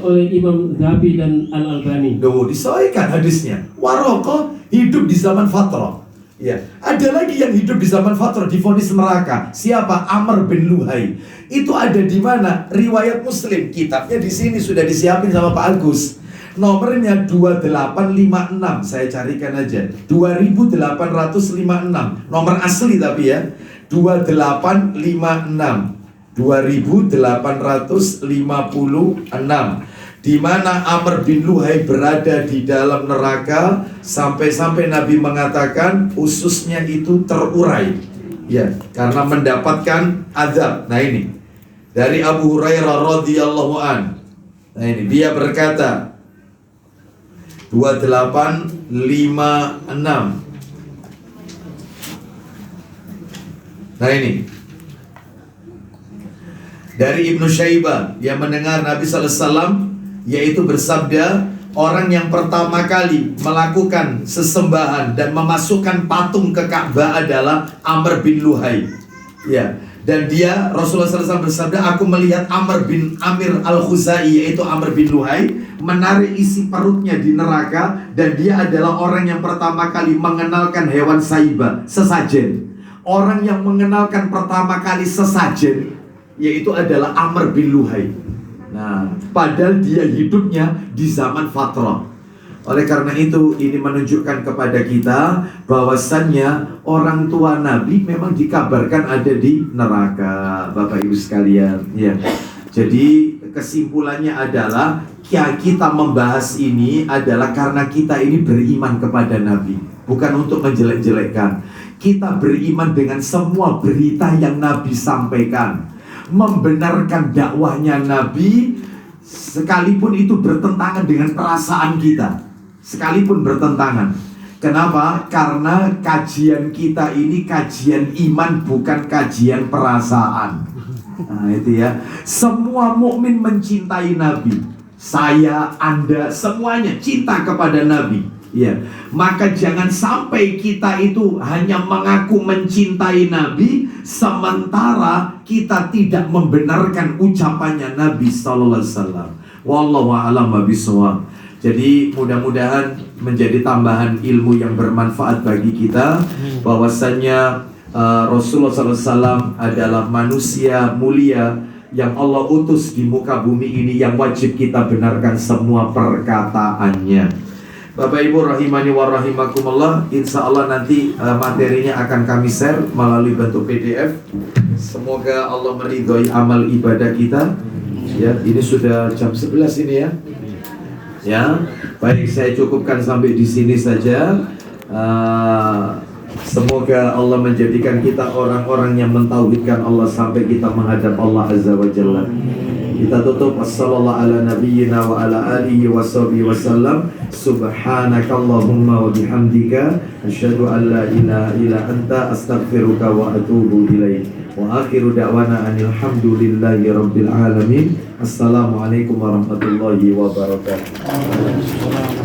oleh Imam Dhabi dan Al-Albani. Disoalkan hadisnya. Waraqah hidup di zaman Fatrah. Ya, ada lagi yang hidup di zaman Fatrah divonis neraka. Siapa? Amr bin Luhai. Itu ada di mana? Riwayat Muslim. Kitabnya di sini sudah disiapin sama Pak Agus. Nomornya 2856. Saya carikan aja. 2856. Nomor asli tapi ya. 2856. 2856. Di mana Amr bin Luhai berada di dalam neraka sampai-sampai Nabi mengatakan ususnya itu terurai, ya, karena mendapatkan azab. Nah ini dari Abu Hurairah radhiyallahu an. Nah ini dia berkata 2856. Nah ini dari Ibnu Syaibah yang mendengar Nabi sallallahu alaihi wasallam yaitu bersabda, orang yang pertama kali melakukan sesembahan dan memasukkan patung ke Ka'bah adalah Amr bin Luhai. Ya, dan dia Rasulullah SAW bersabda, aku melihat Amr bin Amir al-Khuzai yaitu Amr bin Luhai menarik isi perutnya di neraka, dan dia adalah orang yang pertama kali mengenalkan hewan saibah, sesajen. Orang yang mengenalkan pertama kali sesajen yaitu adalah Amr bin Luhai. Nah, padahal dia hidupnya di zaman Fatrah. Oleh karena itu, ini menunjukkan kepada kita bahwasannya orang tua Nabi memang dikabarkan ada di neraka, Bapak Ibu sekalian. Ya. Jadi kesimpulannya adalah kita membahas ini adalah karena kita ini beriman kepada Nabi, bukan untuk menjelek-jelekkan. Kita beriman dengan semua berita yang Nabi sampaikan, membenarkan dakwahnya Nabi, sekalipun itu bertentangan dengan perasaan kita, sekalipun bertentangan. Kenapa? Karena kajian kita ini kajian iman, bukan kajian perasaan. Nah, itu ya. Semua mukmin mencintai Nabi. Saya, Anda, semuanya cinta kepada Nabi. Ya, maka jangan sampai kita itu hanya mengaku mencintai Nabi sementara kita tidak membenarkan ucapannya Nabi sallallahu alaihi wasallam. Wallahu a'lam bishawab. Jadi mudah-mudahan menjadi tambahan ilmu yang bermanfaat bagi kita, bahwasannya Rasulullah SAW adalah manusia mulia yang Allah utus di muka bumi ini, yang wajib kita benarkan semua perkataannya. Bapak Ibu rahimani wa rahimakumullah, insya Allah nanti materinya akan kami share melalui bentuk PDF. Semoga Allah meridhoi amal ibadah kita. Ya, ini sudah jam 11 ini ya. Ya, baik, saya cukupkan sampai di sini saja. Semoga Allah menjadikan kita orang-orang yang mentauhidkan Allah sampai kita menghadap Allah Azza wa Jalla. Kita tutup wassallallahu ala nabiyyina wa ala alihi wa sahbihi wasallam. Subhanakallahumma wa bihamdika asyhadu an la ilaha illa anta astaghfiruka wa atubu ilaik. Wa akhiru da'wana anil hamdulillahi rabbil alamin. Assalamualaikum warahmatullahi wabarakatuh.